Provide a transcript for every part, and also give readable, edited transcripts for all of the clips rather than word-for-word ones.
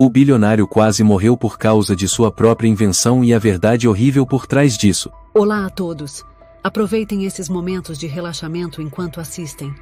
O bilionário quase morreu por causa de sua própria invenção e a verdade horrível por trás disso. Olá a todos. Aproveitem esses momentos de relaxamento enquanto assistem.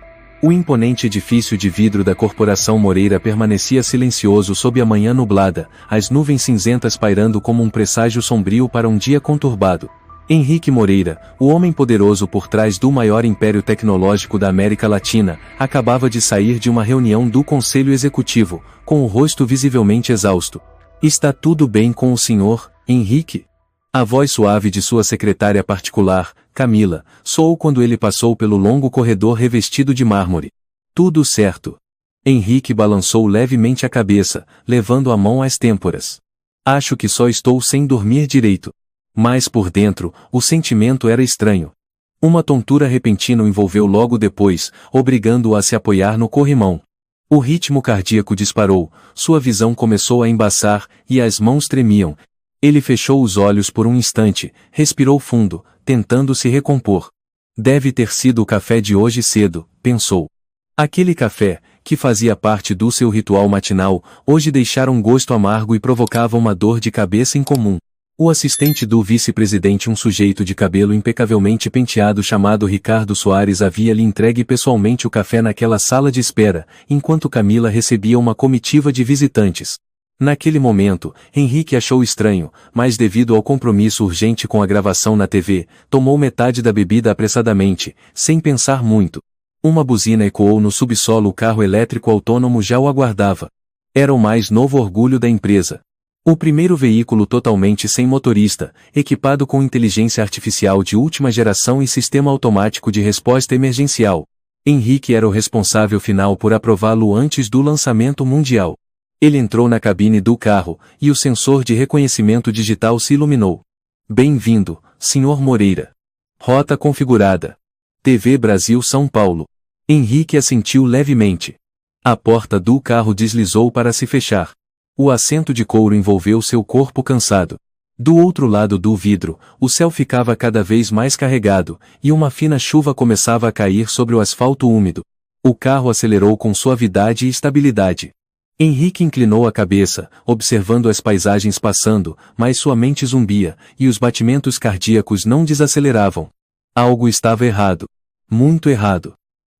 O imponente edifício de vidro da Corporação Moreira permanecia silencioso sob a manhã nublada, as nuvens cinzentas pairando como um presságio sombrio para um dia conturbado. Henrique Moreira, o homem poderoso por trás do maior império tecnológico da América Latina, acabava de sair de uma reunião do Conselho Executivo, com o rosto visivelmente exausto. "Está tudo bem com o senhor, Henrique?" A voz suave de sua secretária particular, Camila, soou quando ele passou pelo longo corredor revestido de mármore. "Tudo certo." Henrique balançou levemente a cabeça, levando a mão às têmporas. "Acho que só estou sem dormir direito." Mas por dentro, o sentimento era estranho. Uma tontura repentina o envolveu logo depois, obrigando-o a se apoiar no corrimão. O ritmo cardíaco disparou, sua visão começou a embaçar, e as mãos tremiam. Ele fechou os olhos por um instante, respirou fundo, tentando se recompor. Deve ter sido o café de hoje cedo, pensou. Aquele café, que fazia parte do seu ritual matinal, hoje deixara um gosto amargo e provocava uma dor de cabeça incomum. O assistente do vice-presidente, um sujeito de cabelo impecavelmente penteado chamado Ricardo Soares, havia-lhe entregue pessoalmente o café naquela sala de espera, enquanto Camila recebia uma comitiva de visitantes. Naquele momento, Henrique achou estranho, mas devido ao compromisso urgente com a gravação na TV, tomou metade da bebida apressadamente, sem pensar muito. Uma buzina ecoou no subsolo, o carro elétrico autônomo já o aguardava. Era o mais novo orgulho da empresa. O primeiro veículo totalmente sem motorista, equipado com inteligência artificial de última geração e sistema automático de resposta emergencial. Henrique era o responsável final por aprová-lo antes do lançamento mundial. Ele entrou na cabine do carro, e o sensor de reconhecimento digital se iluminou. "Bem-vindo, Sr. Moreira. Rota configurada. TV Brasil São Paulo." Henrique assentiu levemente. A porta do carro deslizou para se fechar. O assento de couro envolveu seu corpo cansado. Do outro lado do vidro, o céu ficava cada vez mais carregado, e uma fina chuva começava a cair sobre o asfalto úmido. O carro acelerou com suavidade e estabilidade. Henrique inclinou a cabeça, observando as paisagens passando, mas sua mente zumbia, e os batimentos cardíacos não desaceleravam. Algo estava errado. Muito errado.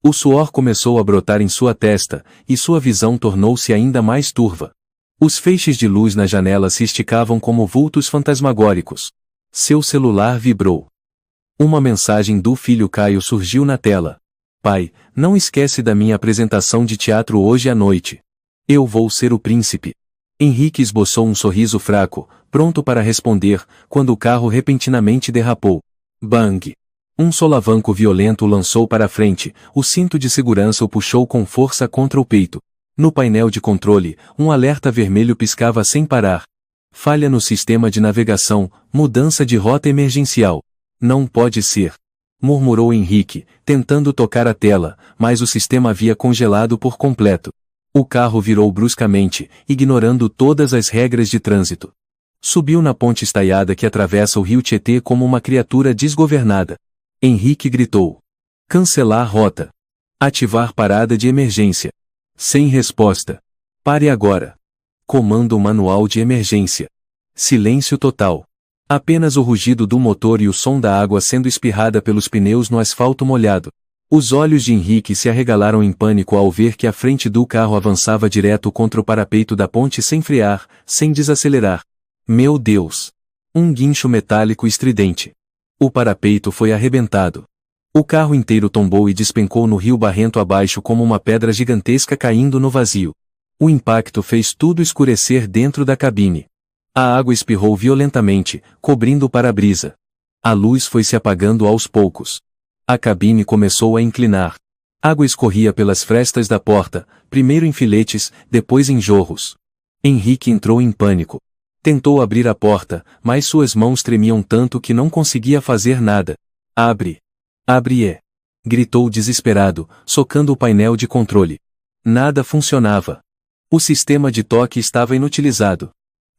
O suor começou a brotar em sua testa, e sua visão tornou-se ainda mais turva. Os feixes de luz na janela se esticavam como vultos fantasmagóricos. Seu celular vibrou. Uma mensagem do filho Caio surgiu na tela. "Pai, não esquece da minha apresentação de teatro hoje à noite. Eu vou ser o príncipe." Henrique esboçou um sorriso fraco, pronto para responder, quando o carro repentinamente derrapou. Bang! Um solavanco violento o lançou para a frente, o cinto de segurança o puxou com força contra o peito. No painel de controle, um alerta vermelho piscava sem parar. "Falha no sistema de navegação, mudança de rota emergencial." "Não pode ser," murmurou Henrique, tentando tocar a tela, mas o sistema havia congelado por completo. O carro virou bruscamente, ignorando todas as regras de trânsito. Subiu na ponte estaiada que atravessa o rio Tietê como uma criatura desgovernada. Henrique gritou. "Cancelar rota. Ativar parada de emergência." Sem resposta. "Pare agora." Comando manual de emergência. Silêncio total. Apenas o rugido do motor e o som da água sendo espirrada pelos pneus no asfalto molhado. Os olhos de Henrique se arregalaram em pânico ao ver que a frente do carro avançava direto contra o parapeito da ponte sem frear, sem desacelerar. Meu Deus! Um guincho metálico estridente. O parapeito foi arrebentado. O carro inteiro tombou e despencou no rio barrento abaixo como uma pedra gigantesca caindo no vazio. O impacto fez tudo escurecer dentro da cabine. A água espirrou violentamente, cobrindo o para-brisa. A luz foi se apagando aos poucos. A cabine começou a inclinar. Água escorria pelas frestas da porta, primeiro em filetes, depois em jorros. Henrique entrou em pânico. Tentou abrir a porta, mas suas mãos tremiam tanto que não conseguia fazer nada. "Abre! Abre!" gritou desesperado, socando o painel de controle. Nada funcionava. O sistema de toque estava inutilizado.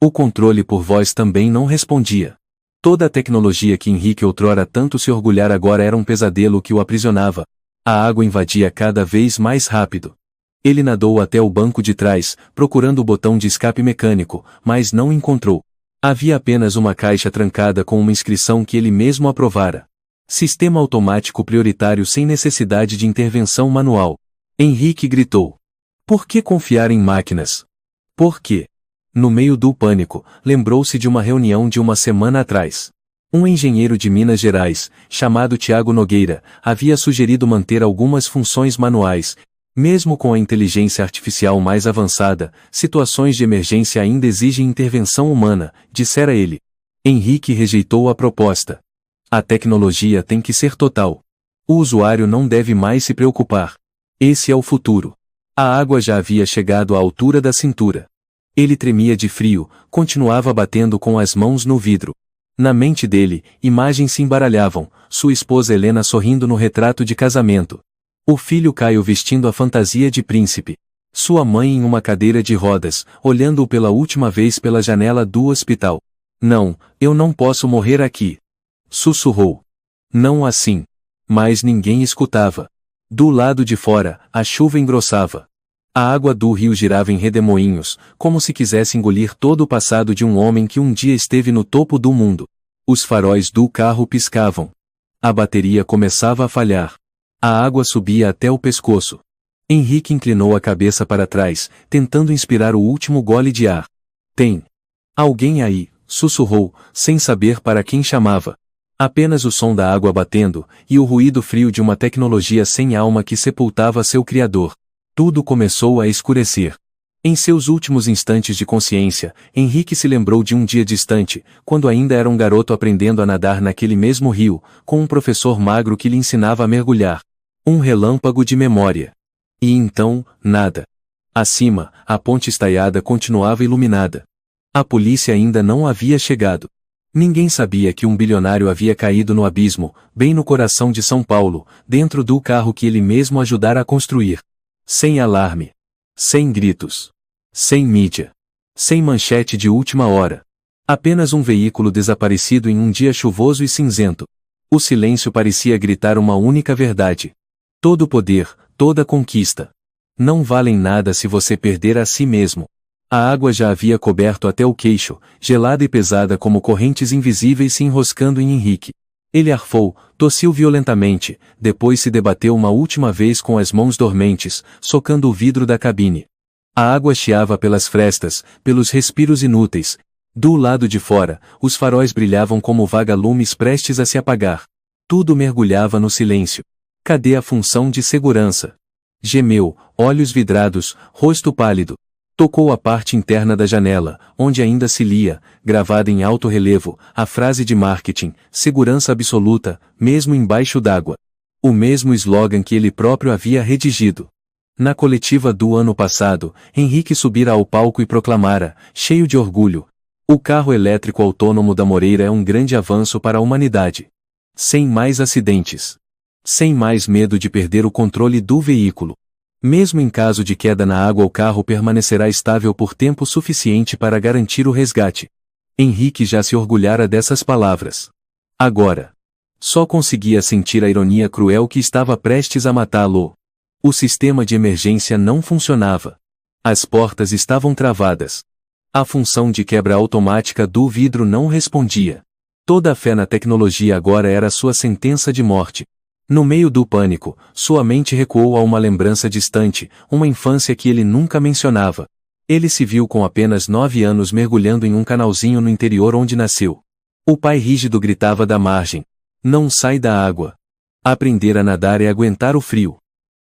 O controle por voz também não respondia. Toda a tecnologia que Henrique outrora tanto se orgulhara agora era um pesadelo que o aprisionava. A água invadia cada vez mais rápido. Ele nadou até o banco de trás, procurando o botão de escape mecânico, mas não encontrou. Havia apenas uma caixa trancada com uma inscrição que ele mesmo aprovara. Sistema automático prioritário sem necessidade de intervenção manual. Henrique gritou. Por que confiar em máquinas? Por quê? No meio do pânico, lembrou-se de uma reunião de uma semana atrás. Um engenheiro de Minas Gerais, chamado Tiago Nogueira, havia sugerido manter algumas funções manuais. Mesmo com a inteligência artificial mais avançada, situações de emergência ainda exigem intervenção humana, dissera ele. Henrique rejeitou a proposta. A tecnologia tem que ser total. O usuário não deve mais se preocupar. Esse é o futuro. A água já havia chegado à altura da cintura. Ele tremia de frio, continuava batendo com as mãos no vidro. Na mente dele, imagens se embaralhavam, sua esposa Helena sorrindo no retrato de casamento. O filho Caio vestindo a fantasia de príncipe. Sua mãe em uma cadeira de rodas, olhando-o pela última vez pela janela do hospital. Não, eu não posso morrer aqui. Sussurrou. Não assim. Mas ninguém escutava. Do lado de fora, a chuva engrossava. A água do rio girava em redemoinhos, como se quisesse engolir todo o passado de um homem que um dia esteve no topo do mundo. Os faróis do carro piscavam. A bateria começava a falhar. A água subia até o pescoço. Henrique inclinou a cabeça para trás, tentando inspirar o último gole de ar. Tem alguém aí, sussurrou, sem saber para quem chamava. Apenas o som da água batendo, e o ruído frio de uma tecnologia sem alma que sepultava seu criador. Tudo começou a escurecer. Em seus últimos instantes de consciência, Henrique se lembrou de um dia distante, quando ainda era um garoto aprendendo a nadar naquele mesmo rio, com um professor magro que lhe ensinava a mergulhar. Um relâmpago de memória. E então, nada. Acima, a ponte estaiada continuava iluminada. A polícia ainda não havia chegado. Ninguém sabia que um bilionário havia caído no abismo, bem no coração de São Paulo, dentro do carro que ele mesmo ajudara a construir. Sem alarme. Sem gritos. Sem mídia. Sem manchete de última hora. Apenas um veículo desaparecido em um dia chuvoso e cinzento. O silêncio parecia gritar uma única verdade. Todo poder, toda conquista. Não valem nada se você perder a si mesmo. A água já havia coberto até o queixo, gelada e pesada como correntes invisíveis se enroscando em Henrique. Ele arfou, tossiu violentamente, depois se debateu uma última vez com as mãos dormentes, socando o vidro da cabine. A água chiava pelas frestas, pelos respiros inúteis. Do lado de fora, os faróis brilhavam como vagalumes prestes a se apagar. Tudo mergulhava no silêncio. Cadê a função de segurança? Gemeu, olhos vidrados, rosto pálido. Tocou a parte interna da janela, onde ainda se lia, gravada em alto relevo, a frase de marketing, segurança absoluta, mesmo embaixo d'água. O mesmo slogan que ele próprio havia redigido. Na coletiva do ano passado, Henrique subira ao palco e proclamara, cheio de orgulho: o carro elétrico autônomo da Moreira é um grande avanço para a humanidade. Sem mais acidentes. Sem mais medo de perder o controle do veículo. Mesmo em caso de queda na água, o carro permanecerá estável por tempo suficiente para garantir o resgate. Henrique já se orgulhara dessas palavras. Agora, só conseguia sentir a ironia cruel que estava prestes a matá-lo. O sistema de emergência não funcionava. As portas estavam travadas. A função de quebra automática do vidro não respondia. Toda a fé na tecnologia agora era sua sentença de morte. No meio do pânico, sua mente recuou a uma lembrança distante, uma infância que ele nunca mencionava. Ele se viu com apenas 9 anos mergulhando em um canalzinho no interior onde nasceu. O pai rígido gritava da margem: não sai da água. Aprender a nadar é aguentar o frio.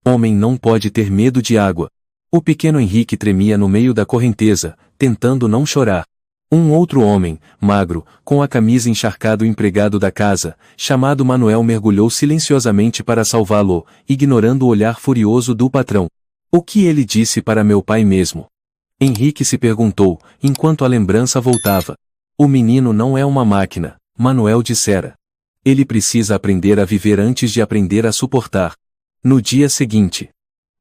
Homem não pode ter medo de água. O pequeno Henrique tremia no meio da correnteza, tentando não chorar. Um outro homem, magro, com a camisa encharcada, o empregado da casa, chamado Manuel, mergulhou silenciosamente para salvá-lo, ignorando o olhar furioso do patrão. O que ele disse para meu pai mesmo? Henrique se perguntou, enquanto a lembrança voltava. O menino não é uma máquina, Manuel dissera. Ele precisa aprender a viver antes de aprender a suportar. No dia seguinte,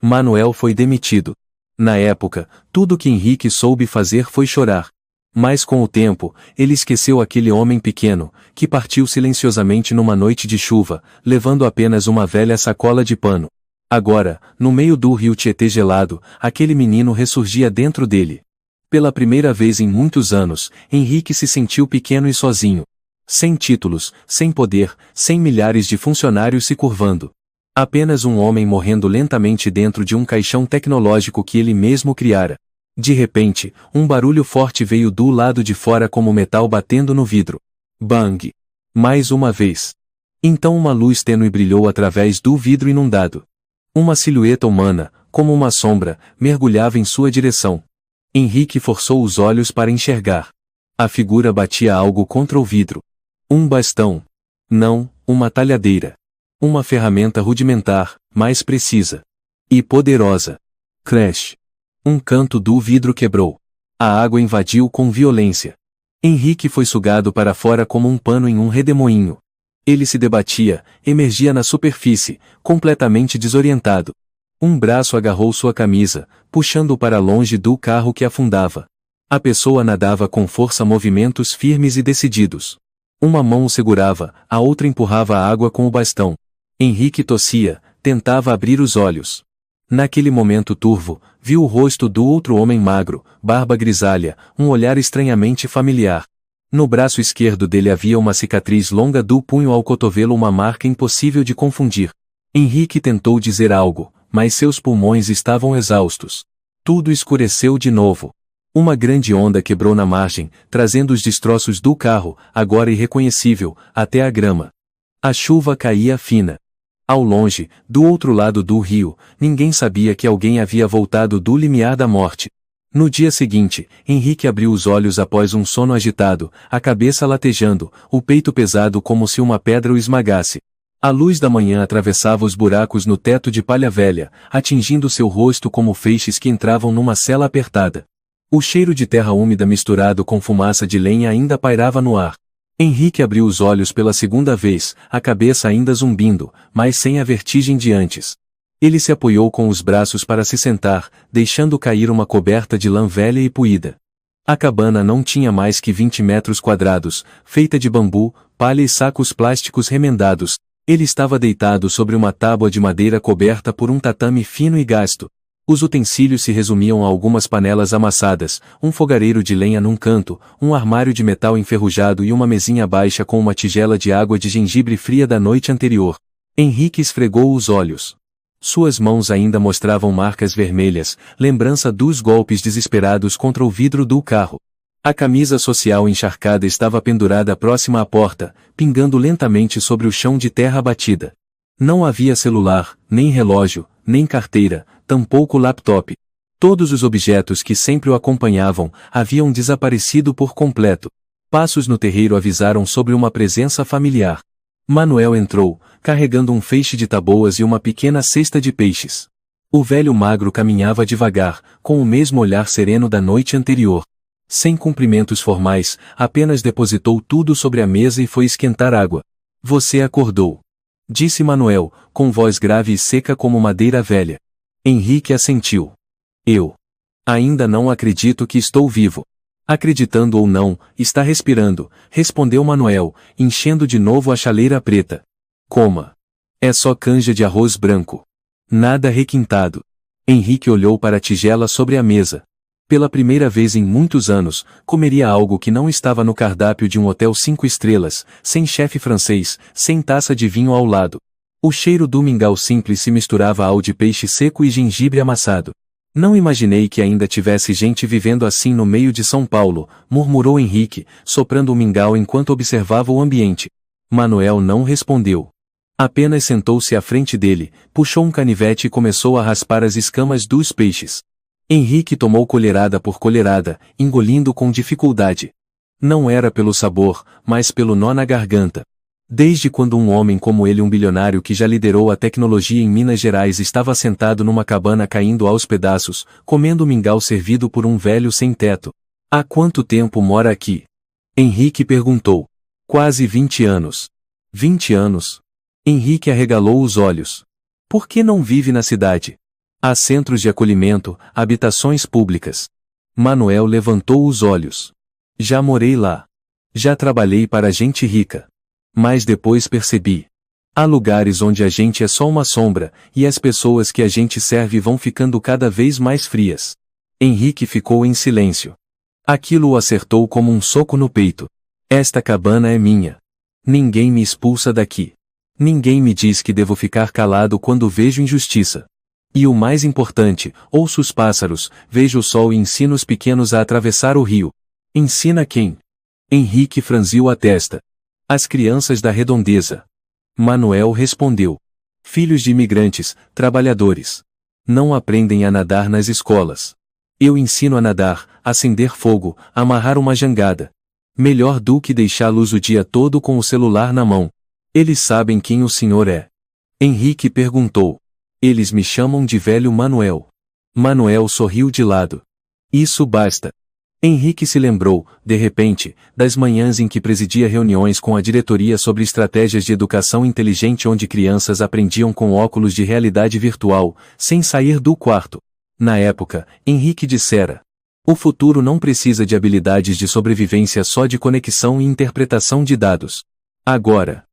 Manuel foi demitido. Na época, tudo que Henrique soube fazer foi chorar. Mas com o tempo, ele esqueceu aquele homem pequeno, que partiu silenciosamente numa noite de chuva, levando apenas uma velha sacola de pano. Agora, no meio do rio Tietê gelado, aquele menino ressurgia dentro dele. Pela primeira vez em muitos anos, Henrique se sentiu pequeno e sozinho. Sem títulos, sem poder, sem milhares de funcionários se curvando. Apenas um homem morrendo lentamente dentro de um caixão tecnológico que ele mesmo criara. De repente, um barulho forte veio do lado de fora como metal batendo no vidro. Bang! Mais uma vez. Então uma luz tênue brilhou através do vidro inundado. Uma silhueta humana, como uma sombra, mergulhava em sua direção. Henrique forçou os olhos para enxergar. A figura batia algo contra o vidro. Um bastão. Não, uma talhadeira. Uma ferramenta rudimentar, mais precisa. E poderosa. Crash. Um canto do vidro quebrou. A água invadiu com violência. Henrique foi sugado para fora como um pano em um redemoinho. Ele se debatia, emergia na superfície, completamente desorientado. Um braço agarrou sua camisa, puxando-o para longe do carro que afundava. A pessoa nadava com força, movimentos firmes e decididos. Uma mão o segurava, a outra empurrava a água com o bastão. Henrique tossia, tentava abrir os olhos. Naquele momento turvo, viu o rosto do outro homem magro, barba grisalha, um olhar estranhamente familiar. No braço esquerdo dele havia uma cicatriz longa do punho ao cotovelo, uma marca impossível de confundir. Henrique tentou dizer algo, mas seus pulmões estavam exaustos. Tudo escureceu de novo. Uma grande onda quebrou na margem, trazendo os destroços do carro, agora irreconhecível, até a grama. A chuva caía fina. Ao longe, do outro lado do rio, ninguém sabia que alguém havia voltado do limiar da morte. No dia seguinte, Henrique abriu os olhos após um sono agitado, a cabeça latejando, o peito pesado como se uma pedra o esmagasse. A luz da manhã atravessava os buracos no teto de palha velha, atingindo seu rosto como feixes que entravam numa cela apertada. O cheiro de terra úmida misturado com fumaça de lenha ainda pairava no ar. Henrique abriu os olhos pela segunda vez, a cabeça ainda zumbindo, mas sem a vertigem de antes. Ele se apoiou com os braços para se sentar, deixando cair uma coberta de lã velha e puída. A cabana não tinha mais que 20 metros quadrados, feita de bambu, palha e sacos plásticos remendados. Ele estava deitado sobre uma tábua de madeira coberta por um tatame fino e gasto. Os utensílios se resumiam a algumas panelas amassadas, um fogareiro de lenha num canto, um armário de metal enferrujado e uma mesinha baixa com uma tigela de água de gengibre fria da noite anterior. Henrique esfregou os olhos. Suas mãos ainda mostravam marcas vermelhas, lembrança dos golpes desesperados contra o vidro do carro. A camisa social encharcada estava pendurada próxima à porta, pingando lentamente sobre o chão de terra batida. Não havia celular, nem relógio, nem carteira, tampouco laptop. Todos os objetos que sempre o acompanhavam haviam desaparecido por completo. Passos no terreiro avisaram sobre uma presença familiar. Manuel entrou, carregando um feixe de taboas e uma pequena cesta de peixes. O velho magro caminhava devagar, com o mesmo olhar sereno da noite anterior. Sem cumprimentos formais, apenas depositou tudo sobre a mesa e foi esquentar água. Você acordou, disse Manuel, com voz grave e seca como madeira velha. Henrique assentiu. Eu ainda não acredito que estou vivo. Acreditando ou não, está respirando, respondeu Manuel, enchendo de novo a chaleira preta. Coma. É só canja de arroz branco. Nada requintado. Henrique olhou para a tigela sobre a mesa. Pela primeira vez em muitos anos, comeria algo que não estava no cardápio de um hotel 5 estrelas, sem chefe francês, sem taça de vinho ao lado. O cheiro do mingau simples se misturava ao de peixe seco e gengibre amassado. Não imaginei que ainda tivesse gente vivendo assim no meio de São Paulo, murmurou Henrique, soprando o mingau enquanto observava o ambiente. Manuel não respondeu. Apenas sentou-se à frente dele, puxou um canivete e começou a raspar as escamas dos peixes. Henrique tomou colherada por colherada, engolindo com dificuldade. Não era pelo sabor, mas pelo nó na garganta. Desde quando um homem como ele, um bilionário que já liderou a tecnologia em Minas Gerais, estava sentado numa cabana caindo aos pedaços, comendo mingau servido por um velho sem teto? Há quanto tempo mora aqui? Henrique perguntou. Quase 20 anos. 20 anos? Henrique arregalou os olhos. Por que não vive na cidade? Há centros de acolhimento, habitações públicas. Manuel levantou os olhos. Já morei lá. Já trabalhei para gente rica. Mas depois percebi. Há lugares onde a gente é só uma sombra, e as pessoas que a gente serve vão ficando cada vez mais frias. Henrique ficou em silêncio. Aquilo o acertou como um soco no peito. Esta cabana é minha. Ninguém me expulsa daqui. Ninguém me diz que devo ficar calado quando vejo injustiça. E o mais importante, ouço os pássaros, vejo o sol e ensino os pequenos a atravessar o rio. Ensina quem? Henrique franziu a testa. As crianças da redondeza. Manuel respondeu. Filhos de imigrantes, trabalhadores. Não aprendem a nadar nas escolas. Eu ensino a nadar, acender fogo, amarrar uma jangada. Melhor do que deixá-los o dia todo com o celular na mão. Eles sabem quem o senhor é. Henrique perguntou. Eles me chamam de velho Manuel. Manuel sorriu de lado. Isso basta. Henrique se lembrou, de repente, das manhãs em que presidia reuniões com a diretoria sobre estratégias de educação inteligente onde crianças aprendiam com óculos de realidade virtual, sem sair do quarto. Na época, Henrique dissera: o futuro não precisa de habilidades de sobrevivência, só de conexão e interpretação de dados. Agora,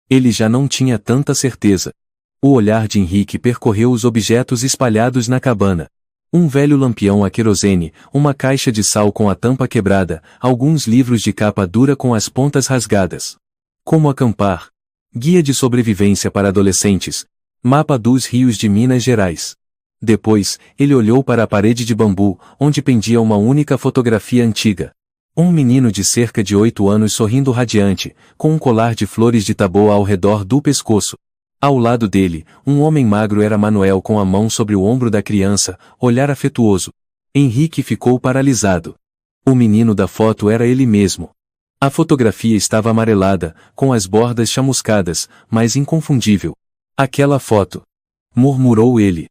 ele já não tinha tanta certeza. O olhar de Henrique percorreu os objetos espalhados na cabana. Um velho lampião a querosene, uma caixa de sal com a tampa quebrada, alguns livros de capa dura com as pontas rasgadas. Como acampar? Guia de sobrevivência para adolescentes. Mapa dos rios de Minas Gerais. Depois, ele olhou para a parede de bambu, onde pendia uma única fotografia antiga. Um menino de cerca de 8 anos sorrindo radiante, com um colar de flores de taboa ao redor do pescoço. Ao lado dele, um homem magro era Manuel com a mão sobre o ombro da criança, olhar afetuoso. Henrique ficou paralisado. O menino da foto era ele mesmo. A fotografia estava amarelada, com as bordas chamuscadas, mas inconfundível. Aquela foto. Murmurou ele.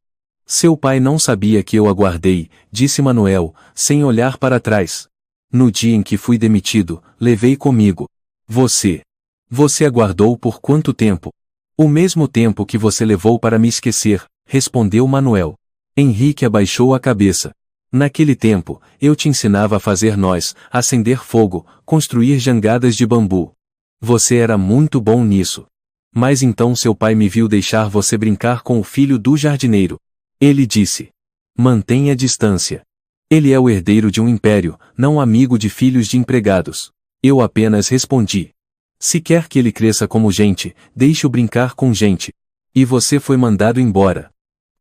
Seu pai não sabia que eu aguardei, disse Manuel, sem olhar para trás. No dia em que fui demitido, levei comigo. Você. Você aguardou por quanto tempo? O mesmo tempo que você levou para me esquecer, respondeu Manuel. Henrique abaixou a cabeça. Naquele tempo, eu te ensinava a fazer nós, acender fogo, construir jangadas de bambu. Você era muito bom nisso. Mas então seu pai me viu deixar você brincar com o filho do jardineiro. Ele disse: mantenha distância. Ele é o herdeiro de um império, não amigo de filhos de empregados. Eu apenas respondi: se quer que ele cresça como gente, deixe-o brincar com gente. E você foi mandado embora.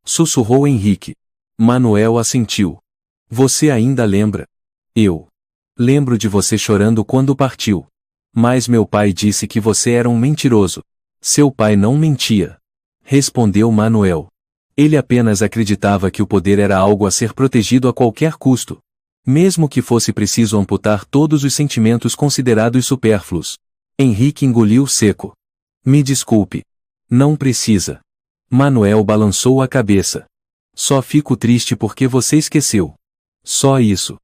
Sussurrou Henrique. Manuel assentiu. Você ainda lembra? Eu lembro de você chorando quando partiu. Mas meu pai disse que você era um mentiroso. Seu pai não mentia. Respondeu Manuel. Ele apenas acreditava que o poder era algo a ser protegido a qualquer custo. Mesmo que fosse preciso amputar todos os sentimentos considerados supérfluos. Henrique engoliu seco. Me desculpe. Não precisa. Manuel balançou a cabeça. Só fico triste porque você esqueceu. Só isso.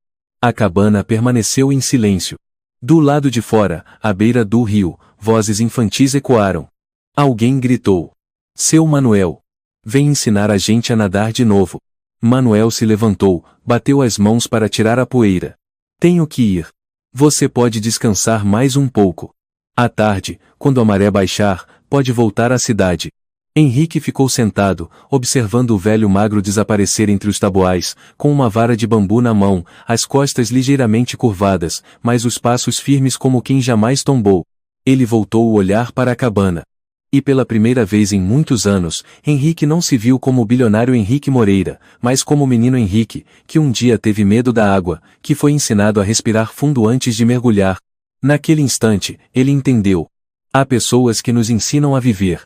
A cabana permaneceu em silêncio. Do lado de fora, à beira do rio, vozes infantis ecoaram. Alguém gritou. Seu Manuel. Vem ensinar a gente a nadar de novo. Manuel se levantou, bateu as mãos para tirar a poeira. Tenho que ir. Você pode descansar mais um pouco. À tarde, quando a maré baixar, pode voltar à cidade. Henrique ficou sentado, observando o velho magro desaparecer entre os taboais, com uma vara de bambu na mão, as costas ligeiramente curvadas, mas os passos firmes como quem jamais tombou. Ele voltou o olhar para a cabana. E pela primeira vez em muitos anos, Henrique não se viu como o bilionário Henrique Moreira, mas como o menino Henrique, que um dia teve medo da água, que foi ensinado a respirar fundo antes de mergulhar. Naquele instante, ele entendeu. Há pessoas que nos ensinam a viver.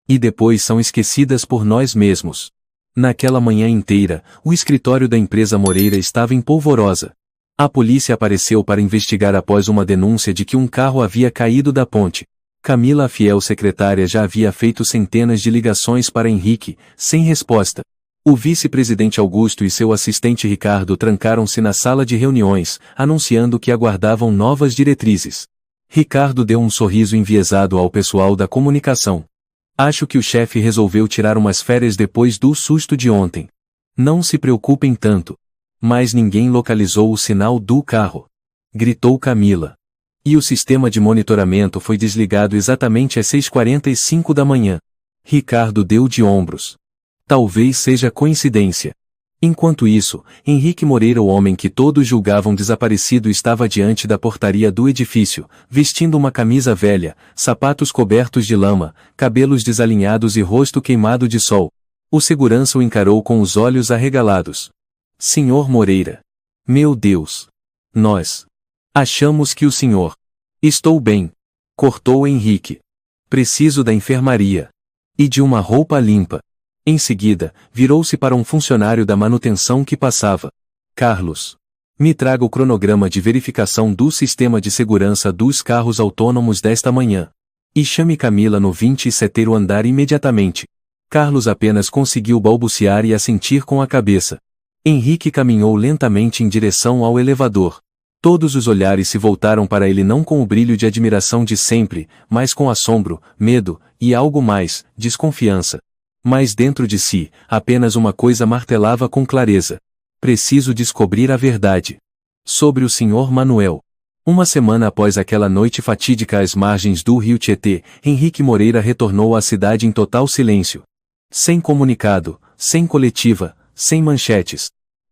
E depois são esquecidas por nós mesmos. Naquela manhã inteira, o escritório da empresa Moreira estava em polvorosa. A polícia apareceu para investigar após uma denúncia de que um carro havia caído da ponte. Camila, a fiel secretária, já havia feito centenas de ligações para Henrique, sem resposta. O vice-presidente Augusto e seu assistente Ricardo trancaram-se na sala de reuniões, anunciando que aguardavam novas diretrizes. Ricardo deu um sorriso enviesado ao pessoal da comunicação. Acho que o chefe resolveu tirar umas férias depois do susto de ontem. Não se preocupem tanto. Mas ninguém localizou o sinal do carro. Gritou Camila. E o sistema de monitoramento foi desligado exatamente às 6h45 da manhã. Ricardo deu de ombros. Talvez seja coincidência. Enquanto isso, Henrique Moreira, o homem que todos julgavam desaparecido, estava diante da portaria do edifício, vestindo uma camisa velha, sapatos cobertos de lama, cabelos desalinhados e rosto queimado de sol. O segurança o encarou com os olhos arregalados. Senhor Moreira. Meu Deus. Nós. Achamos que o senhor. Estou bem. Cortou Henrique. Preciso da enfermaria. E de uma roupa limpa. Em seguida, virou-se para um funcionário da manutenção que passava. Carlos. Me traga o cronograma de verificação do sistema de segurança dos carros autônomos desta manhã. E chame Camila no 27º andar imediatamente. Carlos apenas conseguiu balbuciar e assentir com a cabeça. Henrique caminhou lentamente em direção ao elevador. Todos os olhares se voltaram para ele, não com o brilho de admiração de sempre, mas com assombro, medo, e algo mais, desconfiança. Mas dentro de si, apenas uma coisa martelava com clareza. Preciso descobrir a verdade. Sobre o Sr. Manuel. Uma semana após aquela noite fatídica às margens do rio Tietê, Henrique Moreira retornou à cidade em total silêncio. Sem comunicado, sem coletiva, sem manchetes.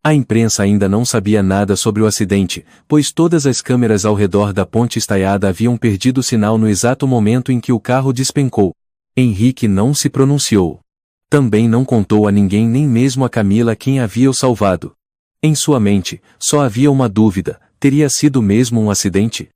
A imprensa ainda não sabia nada sobre o acidente, pois todas as câmeras ao redor da ponte estaiada haviam perdido o sinal no exato momento em que o carro despencou. Henrique não se pronunciou. Também não contou a ninguém, nem mesmo a Camila, quem havia o salvado. Em sua mente, só havia uma dúvida: teria sido mesmo um acidente?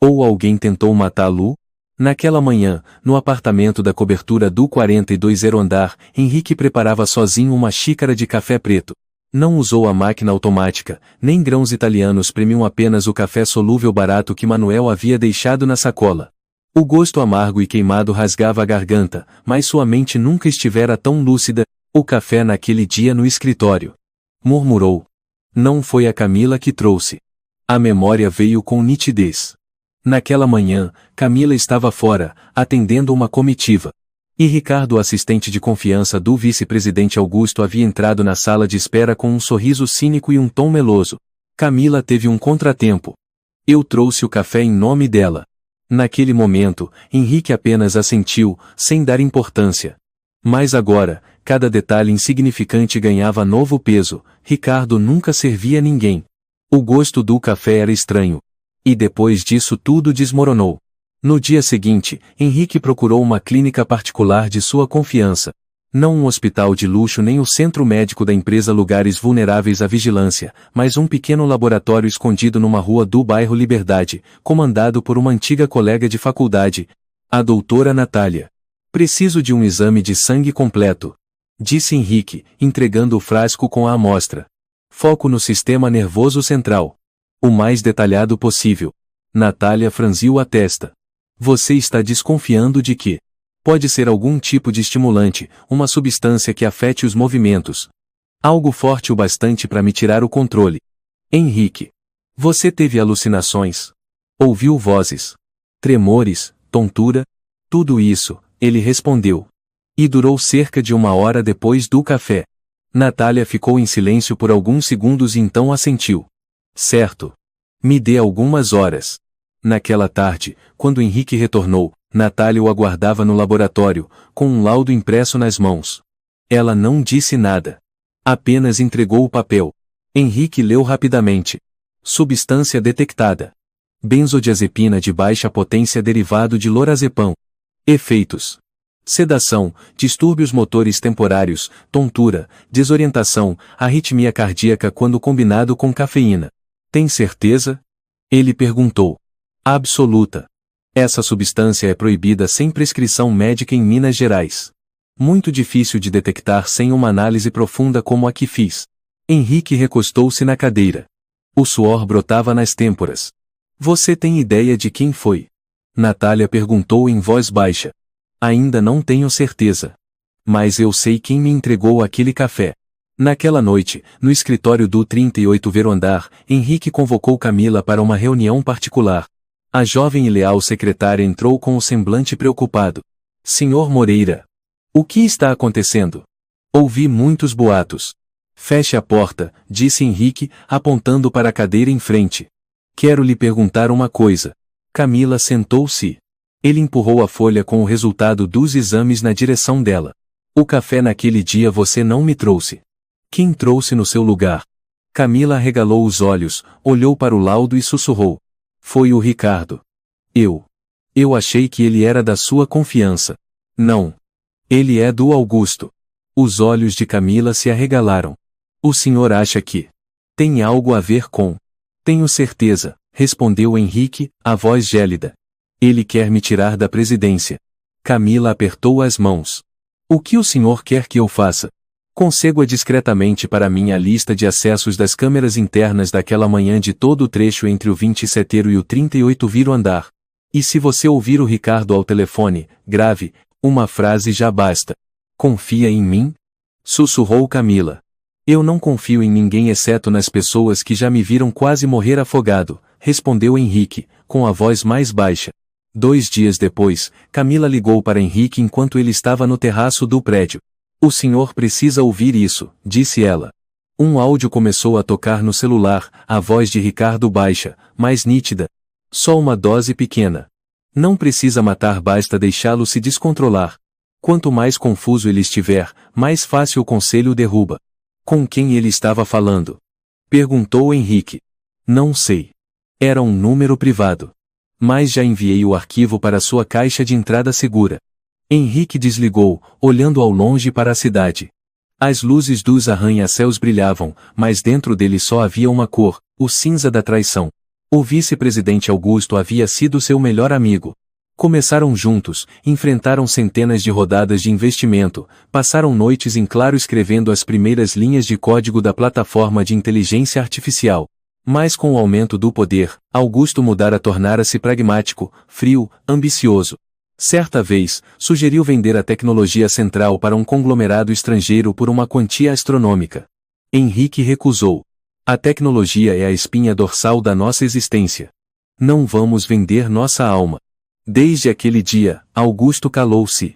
Ou alguém tentou matá-lo? Naquela manhã, no apartamento da cobertura do 42º andar, Henrique preparava sozinho uma xícara de café preto. Não usou a máquina automática, nem grãos italianos premium, apenas o café solúvel barato que Manuel havia deixado na sacola. O gosto amargo e queimado rasgava a garganta, mas sua mente nunca estivera tão lúcida. O café naquele dia no escritório. Murmurou. Não foi a Camila que trouxe. A memória veio com nitidez. Naquela manhã, Camila estava fora, atendendo uma comitiva. E Ricardo, o assistente de confiança do vice-presidente Augusto, havia entrado na sala de espera com um sorriso cínico e um tom meloso. Camila teve um contratempo. Eu trouxe o café em nome dela. Naquele momento, Henrique apenas assentiu, sem dar importância. Mas agora, cada detalhe insignificante ganhava novo peso. Ricardo nunca servia ninguém. O gosto do café era estranho. E depois disso tudo desmoronou. No dia seguinte, Henrique procurou uma clínica particular de sua confiança. Não um hospital de luxo nem o centro médico da empresa, lugares vulneráveis à vigilância, mas um pequeno laboratório escondido numa rua do bairro Liberdade, comandado por uma antiga colega de faculdade, a doutora Natália. Preciso de um exame de sangue completo, disse Henrique, entregando o frasco com a amostra. Foco no sistema nervoso central. O mais detalhado possível. Natália franziu a testa. Você está desconfiando de que? Pode ser algum tipo de estimulante, uma substância que afete os movimentos. Algo forte o bastante para me tirar o controle. Henrique. Você teve alucinações? Ouviu vozes? Tremores, tontura? Tudo isso, ele respondeu. E durou cerca de 1 hora depois do café. Natália ficou em silêncio por alguns segundos e então assentiu. Certo. Me dê algumas horas. Naquela tarde, quando Henrique retornou, Natália o aguardava no laboratório, com um laudo impresso nas mãos. Ela não disse nada. Apenas entregou o papel. Henrique leu rapidamente. Substância detectada. Benzodiazepina de baixa potência derivado de lorazepam. Efeitos. Sedação, distúrbios motores temporários, tontura, desorientação, arritmia cardíaca quando combinado com cafeína. Tem certeza? Ele perguntou. Absoluta. Essa substância é proibida sem prescrição médica em Minas Gerais. Muito difícil de detectar sem uma análise profunda como a que fiz. Henrique recostou-se na cadeira. O suor brotava nas têmporas. Você tem ideia de quem foi? Natália perguntou em voz baixa. Ainda não tenho certeza. Mas eu sei quem me entregou aquele café. Naquela noite, no escritório do 38º andar, Henrique convocou Camila para uma reunião particular. A jovem e leal secretária entrou com o semblante preocupado. Senhor Moreira. O que está acontecendo? Ouvi muitos boatos. Feche a porta, disse Henrique, apontando para a cadeira em frente. Quero lhe perguntar uma coisa. Camila sentou-se. Ele empurrou a folha com o resultado dos exames na direção dela. O café naquele dia você não me trouxe. Quem trouxe no seu lugar? Camila arregalou os olhos, olhou para o laudo e sussurrou. Foi o Ricardo. Eu achei que ele era da sua confiança. Não. Ele é do Augusto. Os olhos de Camila se arregalaram. O senhor acha que tem algo a ver com? Tenho certeza, respondeu Henrique, a voz gélida. Ele quer me tirar da presidência. Camila apertou as mãos. O que o senhor quer que eu faça? Consegua discretamente para mim a lista de acessos das câmeras internas daquela manhã de todo o trecho entre o 27º e o 38º andar. E se você ouvir o Ricardo ao telefone, grave, uma frase já basta. Confia em mim? Sussurrou Camila. Eu não confio em ninguém exceto nas pessoas que já me viram quase morrer afogado, respondeu Henrique, com a voz mais baixa. 2 dias depois, Camila ligou para Henrique enquanto ele estava no terraço do prédio. O senhor precisa ouvir isso, disse ela. Um áudio começou a tocar no celular, a voz de Ricardo baixa, mais nítida. Só uma dose pequena. Não precisa matar, basta deixá-lo se descontrolar. Quanto mais confuso ele estiver, mais fácil o conselho o derruba. Com quem ele estava falando? Perguntou Henrique. Não sei. Era um número privado. Mas já enviei o arquivo para sua caixa de entrada segura. Henrique desligou, olhando ao longe para a cidade. As luzes dos arranha-céus brilhavam, mas dentro dele só havia uma cor, o cinza da traição. O vice-presidente Augusto havia sido seu melhor amigo. Começaram juntos, enfrentaram centenas de rodadas de investimento, passaram noites em claro escrevendo as primeiras linhas de código da plataforma de inteligência artificial. Mas com o aumento do poder, Augusto mudara tornara-se pragmático, frio, ambicioso. Certa vez, sugeriu vender a tecnologia central para um conglomerado estrangeiro por uma quantia astronômica. Henrique recusou. A tecnologia é a espinha dorsal da nossa existência. Não vamos vender nossa alma. Desde aquele dia, Augusto calou-se.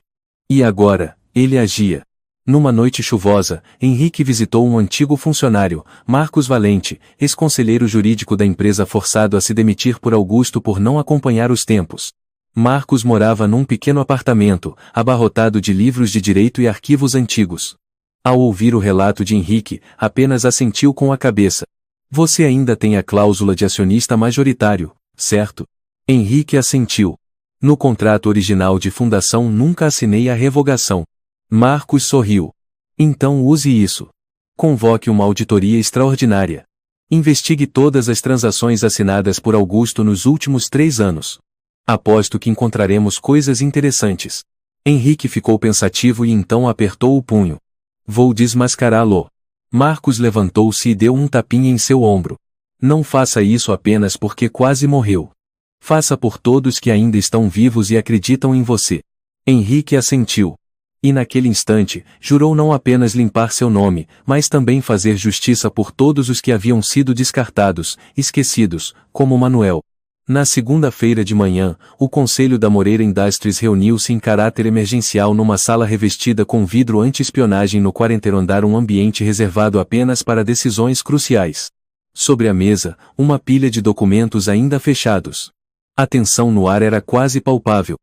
E agora, ele agia. Numa noite chuvosa, Henrique visitou um antigo funcionário, Marcos Valente, ex-conselheiro jurídico da empresa forçado a se demitir por Augusto por não acompanhar os tempos. Marcos morava num pequeno apartamento, abarrotado de livros de direito e arquivos antigos. Ao ouvir o relato de Henrique, apenas assentiu com a cabeça. Você ainda tem a cláusula de acionista majoritário, certo? Henrique assentiu. No contrato original de fundação nunca assinei a revogação. Marcos sorriu. Então use isso. Convoque uma auditoria extraordinária. Investigue todas as transações assinadas por Augusto nos últimos 3 anos. Aposto que encontraremos coisas interessantes. Henrique ficou pensativo e então apertou o punho. Vou desmascará-lo. Marcos levantou-se e deu um tapinha em seu ombro. Não faça isso apenas porque quase morreu. Faça por todos que ainda estão vivos e acreditam em você. Henrique assentiu. E naquele instante, jurou não apenas limpar seu nome, mas também fazer justiça por todos os que haviam sido descartados, esquecidos, como Manuel. Na segunda-feira de manhã, o Conselho da Moreira Industries reuniu-se em caráter emergencial numa sala revestida com vidro anti-espionagem no 40º andar, um ambiente reservado apenas para decisões cruciais. Sobre a mesa, uma pilha de documentos ainda fechados. A tensão no ar era quase palpável.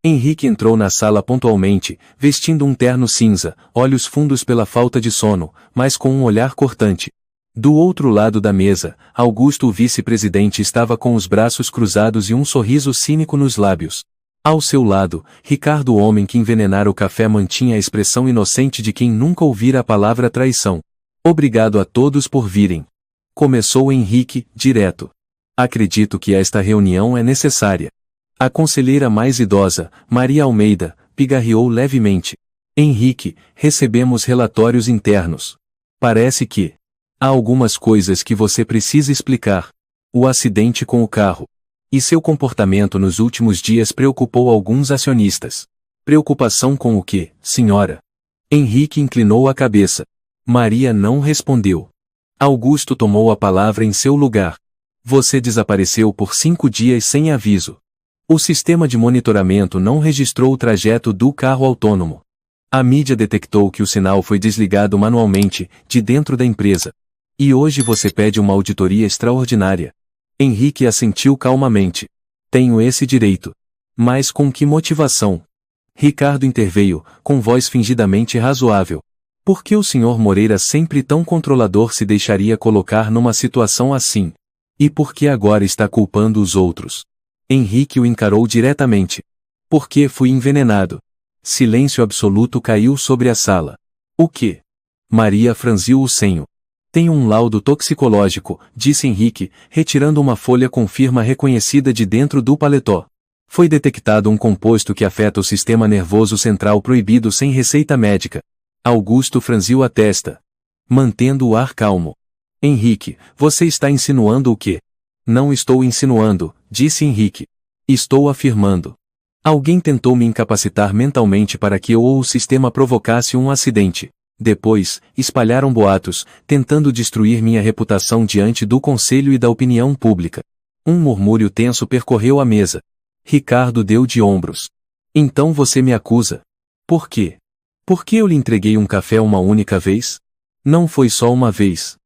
Henrique entrou na sala pontualmente, vestindo um terno cinza, olhos fundos pela falta de sono, mas com um olhar cortante. Do outro lado da mesa, Augusto, o vice-presidente, estava com os braços cruzados e um sorriso cínico nos lábios. Ao seu lado, Ricardo, o homem que envenenara o café, mantinha a expressão inocente de quem nunca ouvira a palavra traição. Obrigado a todos por virem. Começou Henrique, direto. Acredito que esta reunião é necessária. A conselheira mais idosa, Maria Almeida, pigarreou levemente. Henrique, recebemos relatórios internos. Parece que há algumas coisas que você precisa explicar. O acidente com o carro. E seu comportamento nos últimos dias preocupou alguns acionistas. Preocupação com o quê, senhora? Henrique inclinou a cabeça. Maria não respondeu. Augusto tomou a palavra em seu lugar. Você desapareceu por 5 dias sem aviso. O sistema de monitoramento não registrou o trajeto do carro autônomo. A mídia detectou que o sinal foi desligado manualmente, de dentro da empresa. E hoje você pede uma auditoria extraordinária. Henrique assentiu calmamente. Tenho esse direito. Mas com que motivação? Ricardo interveio, com voz fingidamente razoável. Por que o Sr. Moreira, sempre tão controlador, se deixaria colocar numa situação assim? E por que agora está culpando os outros? Henrique o encarou diretamente. Porque fui envenenado. Silêncio absoluto caiu sobre a sala. O quê? Maria franziu o senho. Tenho um laudo toxicológico, disse Henrique, retirando uma folha com firma reconhecida de dentro do paletó. Foi detectado um composto que afeta o sistema nervoso central, proibido sem receita médica. Augusto franziu a testa, mantendo o ar calmo. Henrique, você está insinuando o quê? Não estou insinuando, disse Henrique. Estou afirmando. Alguém tentou me incapacitar mentalmente para que eu ou o sistema provocasse um acidente. Depois, espalharam boatos, tentando destruir minha reputação diante do conselho e da opinião pública. Um murmúrio tenso percorreu a mesa. Ricardo deu de ombros. Então você me acusa? Por quê? Por que eu lhe entreguei um café uma única vez? Não foi só uma vez.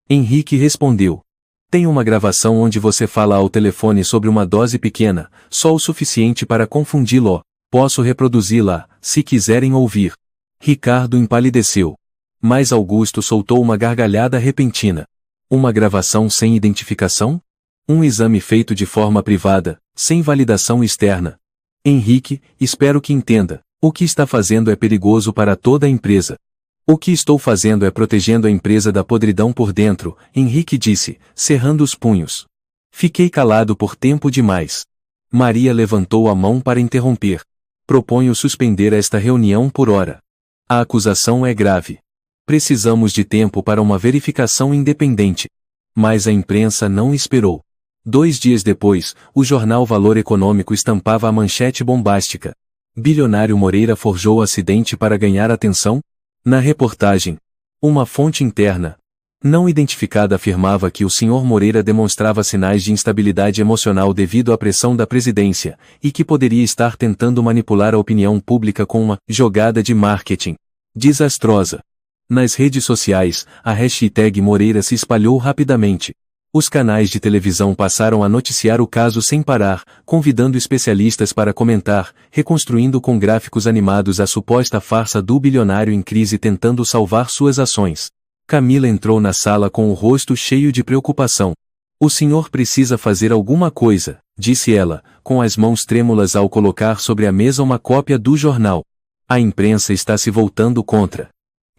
Henrique respondeu. Tem uma gravação onde você fala ao telefone sobre uma dose pequena, só o suficiente para confundi-lo. Posso reproduzi-la, se quiserem ouvir. Ricardo empalideceu. Mas Augusto soltou uma gargalhada repentina. Uma gravação sem identificação? Um exame feito de forma privada, sem validação externa. Henrique, espero que entenda. O que está fazendo é perigoso para toda a empresa. O que estou fazendo é protegendo a empresa da podridão por dentro, Henrique disse, cerrando os punhos. Fiquei calado por tempo demais. Maria levantou a mão para interromper. Proponho suspender esta reunião por hora. A acusação é grave. Precisamos de tempo para uma verificação independente. Mas a imprensa não esperou. 2 dias depois, o jornal Valor Econômico estampava a manchete bombástica. Bilionário Moreira forjou acidente para ganhar atenção? Na reportagem, uma fonte interna, não identificada, afirmava que o Sr. Moreira demonstrava sinais de instabilidade emocional devido à pressão da presidência, e que poderia estar tentando manipular a opinião pública com uma jogada de marketing desastrosa. Nas redes sociais, a hashtag Moreira se espalhou rapidamente. Os canais de televisão passaram a noticiar o caso sem parar, convidando especialistas para comentar, reconstruindo com gráficos animados a suposta farsa do bilionário em crise tentando salvar suas ações. Camila entrou na sala com o rosto cheio de preocupação. O senhor precisa fazer alguma coisa, disse ela, com as mãos trêmulas ao colocar sobre a mesa uma cópia do jornal. A imprensa está se voltando contra.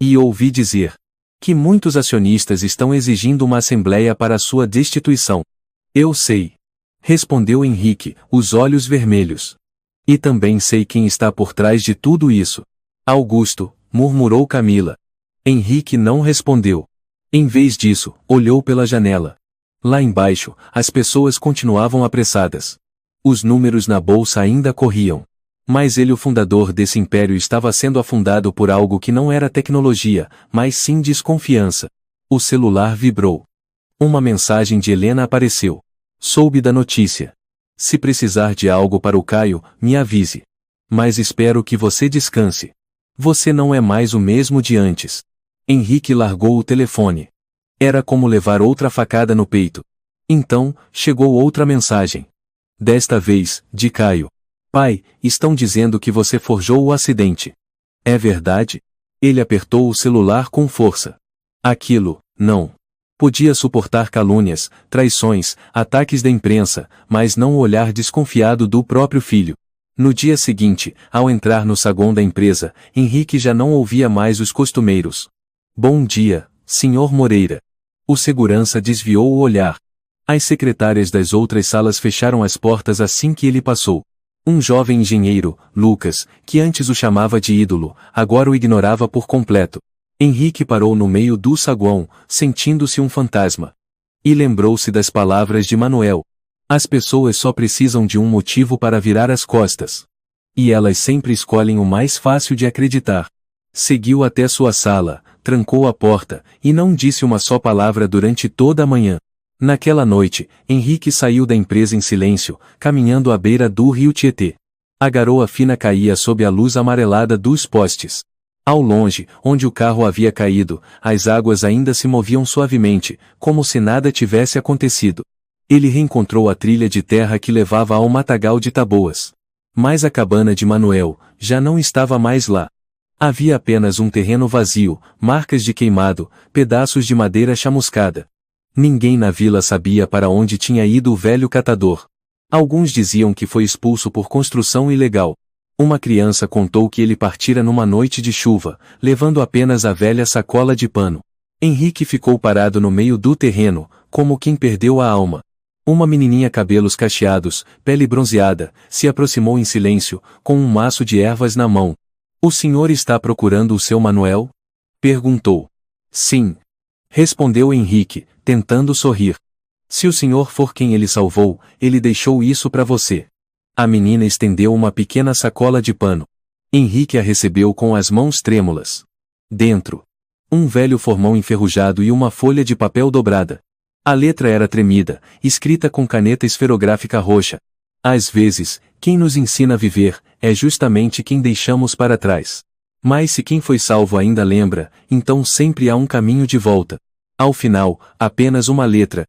E ouvi dizer que muitos acionistas estão exigindo uma assembleia para sua destituição. Eu sei. Respondeu Henrique, os olhos vermelhos. E também sei quem está por trás de tudo isso. Augusto, murmurou Camila. Henrique não respondeu. Em vez disso, olhou pela janela. Lá embaixo, as pessoas continuavam apressadas. Os números na bolsa ainda corriam. Mas ele, o fundador desse império, estava sendo afundado por algo que não era tecnologia, mas sim desconfiança. O celular vibrou. Uma mensagem de Helena apareceu. Soube da notícia. Se precisar de algo para o Caio, me avise. Mas espero que você descanse. Você não é mais o mesmo de antes. Henrique largou o telefone. Era como levar outra facada no peito. Então, chegou outra mensagem. Desta vez, de Caio. Pai, estão dizendo que você forjou o acidente. É verdade? Ele apertou o celular com força. Aquilo, não. Podia suportar calúnias, traições, ataques da imprensa, mas não o olhar desconfiado do próprio filho. No dia seguinte, ao entrar no saguão da empresa, Henrique já não ouvia mais os costumeiros. Bom dia, Sr. Moreira. O segurança desviou o olhar. As secretárias das outras salas fecharam as portas assim que ele passou. Um jovem engenheiro, Lucas, que antes o chamava de ídolo, agora o ignorava por completo. Henrique parou no meio do saguão, sentindo-se um fantasma. E lembrou-se das palavras de Manuel. As pessoas só precisam de um motivo para virar as costas. E elas sempre escolhem o mais fácil de acreditar. Seguiu até sua sala, trancou a porta, e não disse uma só palavra durante toda a manhã. Naquela noite, Henrique saiu da empresa em silêncio, caminhando à beira do rio Tietê. A garoa fina caía sob a luz amarelada dos postes. Ao longe, onde o carro havia caído, as águas ainda se moviam suavemente, como se nada tivesse acontecido. Ele reencontrou a trilha de terra que levava ao matagal de Taboas. Mas a cabana de Manuel já não estava mais lá. Havia apenas um terreno vazio, marcas de queimado, pedaços de madeira chamuscada. Ninguém na vila sabia para onde tinha ido o velho catador. Alguns diziam que foi expulso por construção ilegal. Uma criança contou que ele partira numa noite de chuva, levando apenas a velha sacola de pano. Henrique ficou parado no meio do terreno, como quem perdeu a alma. Uma menininha cabelos cacheados, pele bronzeada, se aproximou em silêncio, com um maço de ervas na mão. "O senhor está procurando o seu Manuel?" perguntou. "Sim", respondeu Henrique, tentando sorrir. "Se o senhor for quem ele salvou, ele deixou isso para você." A menina estendeu uma pequena sacola de pano. Henrique a recebeu com as mãos trêmulas. Dentro, um velho formão enferrujado e uma folha de papel dobrada. A letra era tremida, escrita com caneta esferográfica roxa. "Às vezes, quem nos ensina a viver, é justamente quem deixamos para trás. Mas se quem foi salvo ainda lembra, então sempre há um caminho de volta. Ao final, apenas uma letra."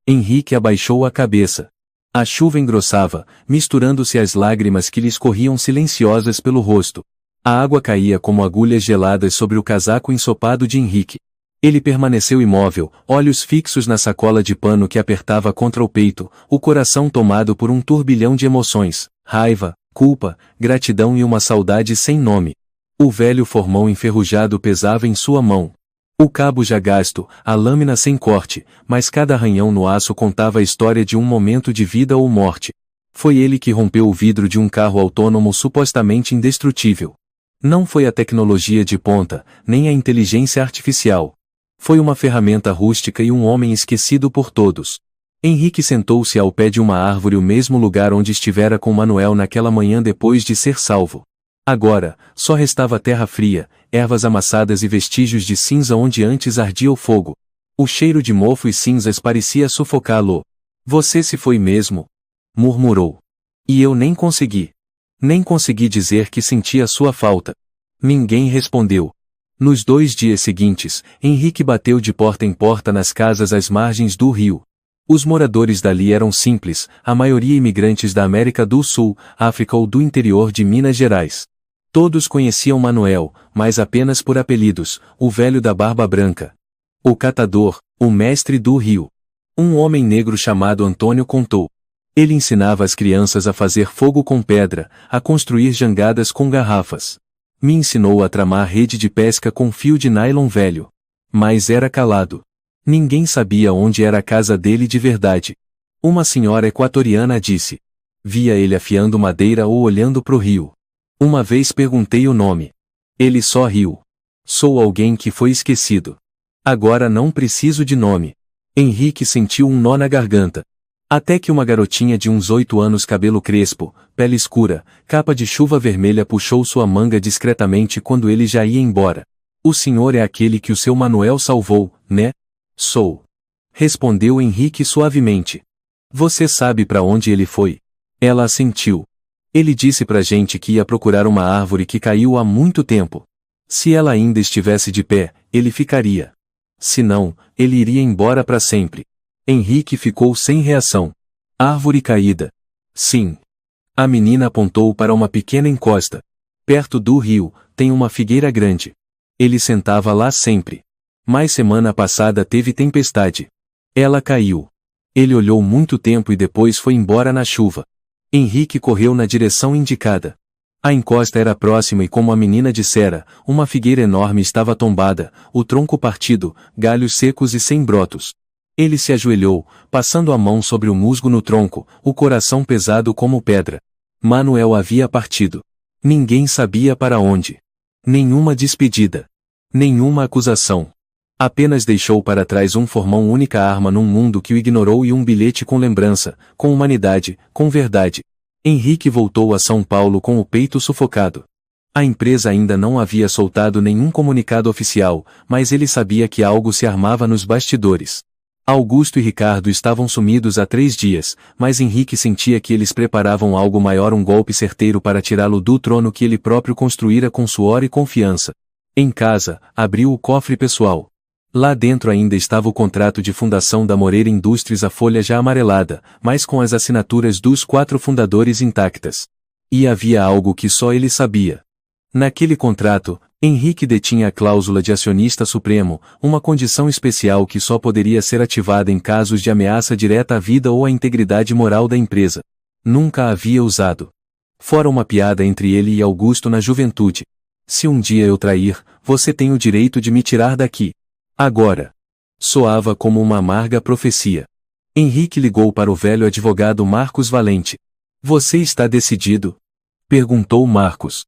Henrique abaixou a cabeça. A chuva engrossava, misturando-se às lágrimas que lhe escorriam silenciosas pelo rosto. A água caía como agulhas geladas sobre o casaco ensopado de Henrique. Ele permaneceu imóvel, olhos fixos na sacola de pano que apertava contra o peito, o coração tomado por um turbilhão de emoções, raiva, culpa, gratidão e uma saudade sem nome. O velho formão enferrujado pesava em sua mão. O cabo já gasto, a lâmina sem corte, mas cada arranhão no aço contava a história de um momento de vida ou morte. Foi ele que rompeu o vidro de um carro autônomo supostamente indestrutível. Não foi a tecnologia de ponta, nem a inteligência artificial. Foi uma ferramenta rústica e um homem esquecido por todos. Henrique sentou-se ao pé de uma árvore, o mesmo lugar onde estivera com Manuel naquela manhã depois de ser salvo. Agora, só restava terra fria, ervas amassadas e vestígios de cinza onde antes ardia o fogo. O cheiro de mofo e cinzas parecia sufocá-lo. "Você se foi mesmo?" murmurou. "E eu nem consegui. Nem consegui dizer que sentia sua falta." Ninguém respondeu. Nos 2 dias seguintes, Henrique bateu de porta em porta nas casas às margens do rio. Os moradores dali eram simples, a maioria imigrantes da América do Sul, África ou do interior de Minas Gerais. Todos conheciam Manuel, mas apenas por apelidos, o velho da barba branca. O catador, o mestre do rio. Um homem negro chamado Antônio contou. Ele ensinava as crianças a fazer fogo com pedra, a construir jangadas com garrafas. Me ensinou a tramar rede de pesca com fio de nylon velho. Mas era calado. Ninguém sabia onde era a casa dele de verdade. Uma senhora equatoriana disse. Via ele afiando madeira ou olhando pro rio. Uma vez perguntei o nome. Ele só riu. Sou alguém que foi esquecido. Agora não preciso de nome. Henrique sentiu um nó na garganta. Até que uma garotinha de uns 8 anos, cabelo crespo, pele escura, capa de chuva vermelha, puxou sua manga discretamente quando ele já ia embora. O senhor é aquele que o seu Manuel salvou, né? Sou. Respondeu Henrique suavemente. Você sabe para onde ele foi? Ela assentiu. Ele disse pra gente que ia procurar uma árvore que caiu há muito tempo. Se ela ainda estivesse de pé, ele ficaria. Se não, ele iria embora para sempre. Henrique ficou sem reação. Árvore caída. Sim. A menina apontou para uma pequena encosta. Perto do rio, tem uma figueira grande. Ele sentava lá sempre. Mas semana passada teve tempestade. Ela caiu. Ele olhou muito tempo e depois foi embora na chuva. Henrique correu na direção indicada. A encosta era próxima e, como a menina dissera, uma figueira enorme estava tombada, o tronco partido, galhos secos e sem brotos. Ele se ajoelhou, passando a mão sobre o musgo no tronco, o coração pesado como pedra. Manuel havia partido. Ninguém sabia para onde. Nenhuma despedida. Nenhuma acusação. Apenas deixou para trás um formão, única arma num mundo que o ignorou, e um bilhete com lembrança, com humanidade, com verdade. Henrique voltou a São Paulo com o peito sufocado. A empresa ainda não havia soltado nenhum comunicado oficial, mas ele sabia que algo se armava nos bastidores. Augusto e Ricardo estavam sumidos há 3 dias, mas Henrique sentia que eles preparavam algo maior, um golpe certeiro para tirá-lo do trono que ele próprio construíra com suor e confiança. Em casa, abriu o cofre pessoal. Lá dentro ainda estava o contrato de fundação da Moreira Indústrias, a folha já amarelada, mas com as assinaturas dos 4 fundadores intactas. E havia algo que só ele sabia. Naquele contrato, Henrique detinha a cláusula de acionista supremo, uma condição especial que só poderia ser ativada em casos de ameaça direta à vida ou à integridade moral da empresa. Nunca a havia usado. Fora uma piada entre ele e Augusto na juventude. Se um dia eu trair, você tem o direito de me tirar daqui. Agora. Soava como uma amarga profecia. Henrique ligou para o velho advogado Marcos Valente. Você está decidido? Perguntou Marcos.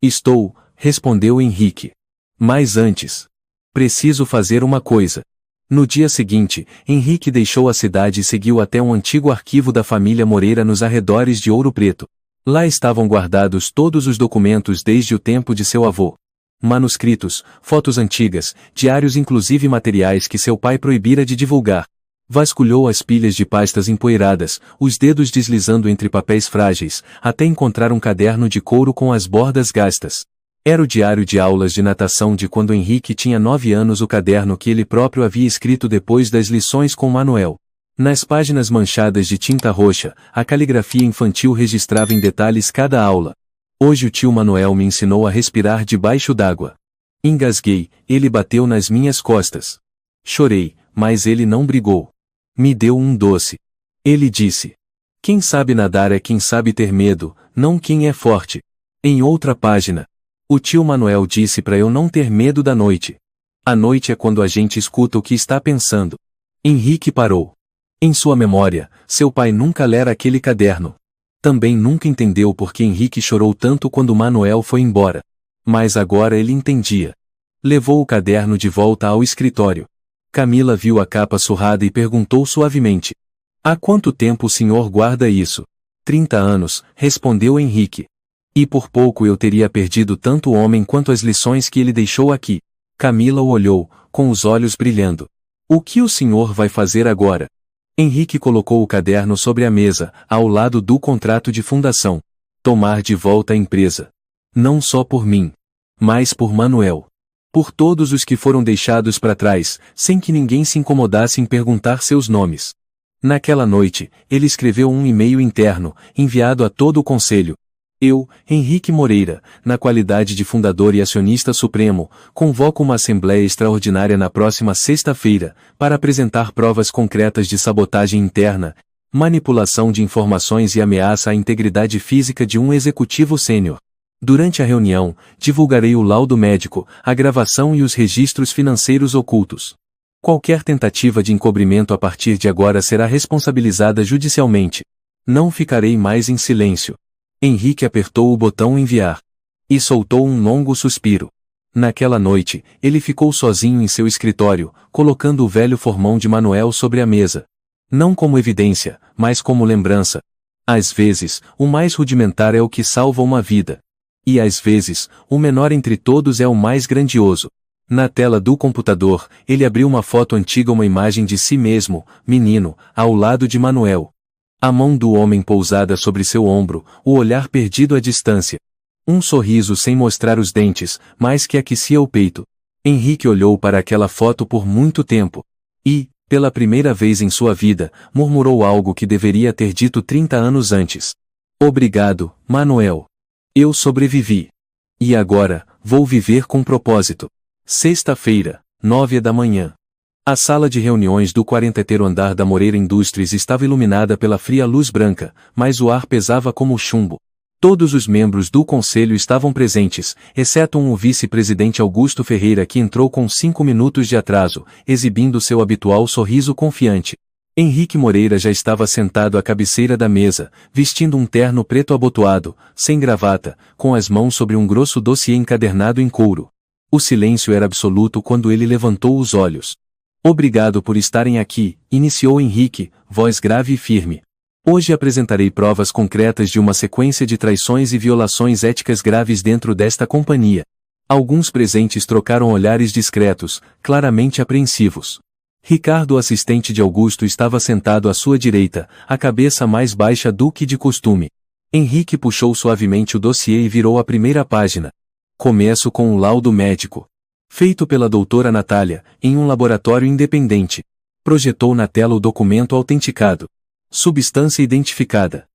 Estou, respondeu Henrique. Mas antes. Preciso fazer uma coisa. No dia seguinte, Henrique deixou a cidade e seguiu até um antigo arquivo da família Moreira nos arredores de Ouro Preto. Lá estavam guardados todos os documentos desde o tempo de seu avô. Manuscritos, fotos antigas, diários, inclusive materiais que seu pai proibira de divulgar. Vasculhou as pilhas de pastas empoeiradas, os dedos deslizando entre papéis frágeis, até encontrar um caderno de couro com as bordas gastas. Era o diário de aulas de natação de quando Henrique tinha 9 anos, o caderno que ele próprio havia escrito depois das lições com Manuel. Nas páginas manchadas de tinta roxa, a caligrafia infantil registrava em detalhes cada aula. Hoje o tio Manuel me ensinou a respirar debaixo d'água. Engasguei, ele bateu nas minhas costas. Chorei, mas ele não brigou. Me deu um doce. Ele disse: quem sabe nadar é quem sabe ter medo, não quem é forte. Em outra página, o tio Manuel disse para eu não ter medo da noite. A noite é quando a gente escuta o que está pensando. Henrique parou. Em sua memória, seu pai nunca lera aquele caderno. Também nunca entendeu por que Henrique chorou tanto quando Manuel foi embora. Mas agora ele entendia. Levou o caderno de volta ao escritório. Camila viu a capa surrada e perguntou suavemente: há quanto tempo o senhor guarda isso? 30 anos, respondeu Henrique. E por pouco eu teria perdido tanto o homem quanto as lições que ele deixou aqui. Camila o olhou, com os olhos brilhando. O que o senhor vai fazer agora? Henrique colocou o caderno sobre a mesa, ao lado do contrato de fundação. Tomar de volta a empresa. Não só por mim, mas por Manuel. Por todos os que foram deixados para trás, sem que ninguém se incomodasse em perguntar seus nomes. Naquela noite, ele escreveu um e-mail interno, enviado a todo o conselho. Eu, Henrique Moreira, na qualidade de fundador e acionista supremo, convoco uma assembleia extraordinária na próxima sexta-feira, para apresentar provas concretas de sabotagem interna, manipulação de informações e ameaça à integridade física de um executivo sênior. Durante a reunião, divulgarei o laudo médico, a gravação e os registros financeiros ocultos. Qualquer tentativa de encobrimento a partir de agora será responsabilizada judicialmente. Não ficarei mais em silêncio. Henrique apertou o botão enviar. E soltou um longo suspiro. Naquela noite, ele ficou sozinho em seu escritório, colocando o velho formão de Manuel sobre a mesa. Não como evidência, mas como lembrança. Às vezes, o mais rudimentar é o que salva uma vida. E às vezes, o menor entre todos é o mais grandioso. Na tela do computador, ele abriu uma foto antiga, uma imagem de si mesmo, menino, ao lado de Manuel. A mão do homem pousada sobre seu ombro, o olhar perdido à distância. Um sorriso sem mostrar os dentes, mas que aquecia o peito. Henrique olhou para aquela foto por muito tempo. E, pela primeira vez em sua vida, murmurou algo que deveria ter dito 30 anos antes. Obrigado, Manuel. Eu sobrevivi. E agora, vou viver com propósito. Sexta-feira, 9 da manhã. A sala de reuniões do 40º andar da Moreira Indústrias estava iluminada pela fria luz branca, mas o ar pesava como chumbo. Todos os membros do conselho estavam presentes, exceto o vice-presidente Augusto Ferreira, que entrou com 5 minutos de atraso, exibindo seu habitual sorriso confiante. Henrique Moreira já estava sentado à cabeceira da mesa, vestindo um terno preto abotoado, sem gravata, com as mãos sobre um grosso dossiê encadernado em couro. O silêncio era absoluto quando ele levantou os olhos. Obrigado por estarem aqui, iniciou Henrique, voz grave e firme. Hoje apresentarei provas concretas de uma sequência de traições e violações éticas graves dentro desta companhia. Alguns presentes trocaram olhares discretos, claramente apreensivos. Ricardo, assistente de Augusto, estava sentado à sua direita, a cabeça mais baixa do que de costume. Henrique puxou suavemente o dossiê e virou a primeira página. Começo com o laudo médico. Feito pela doutora Natália, em um laboratório independente. Projetou na tela o documento autenticado. Substância identificada.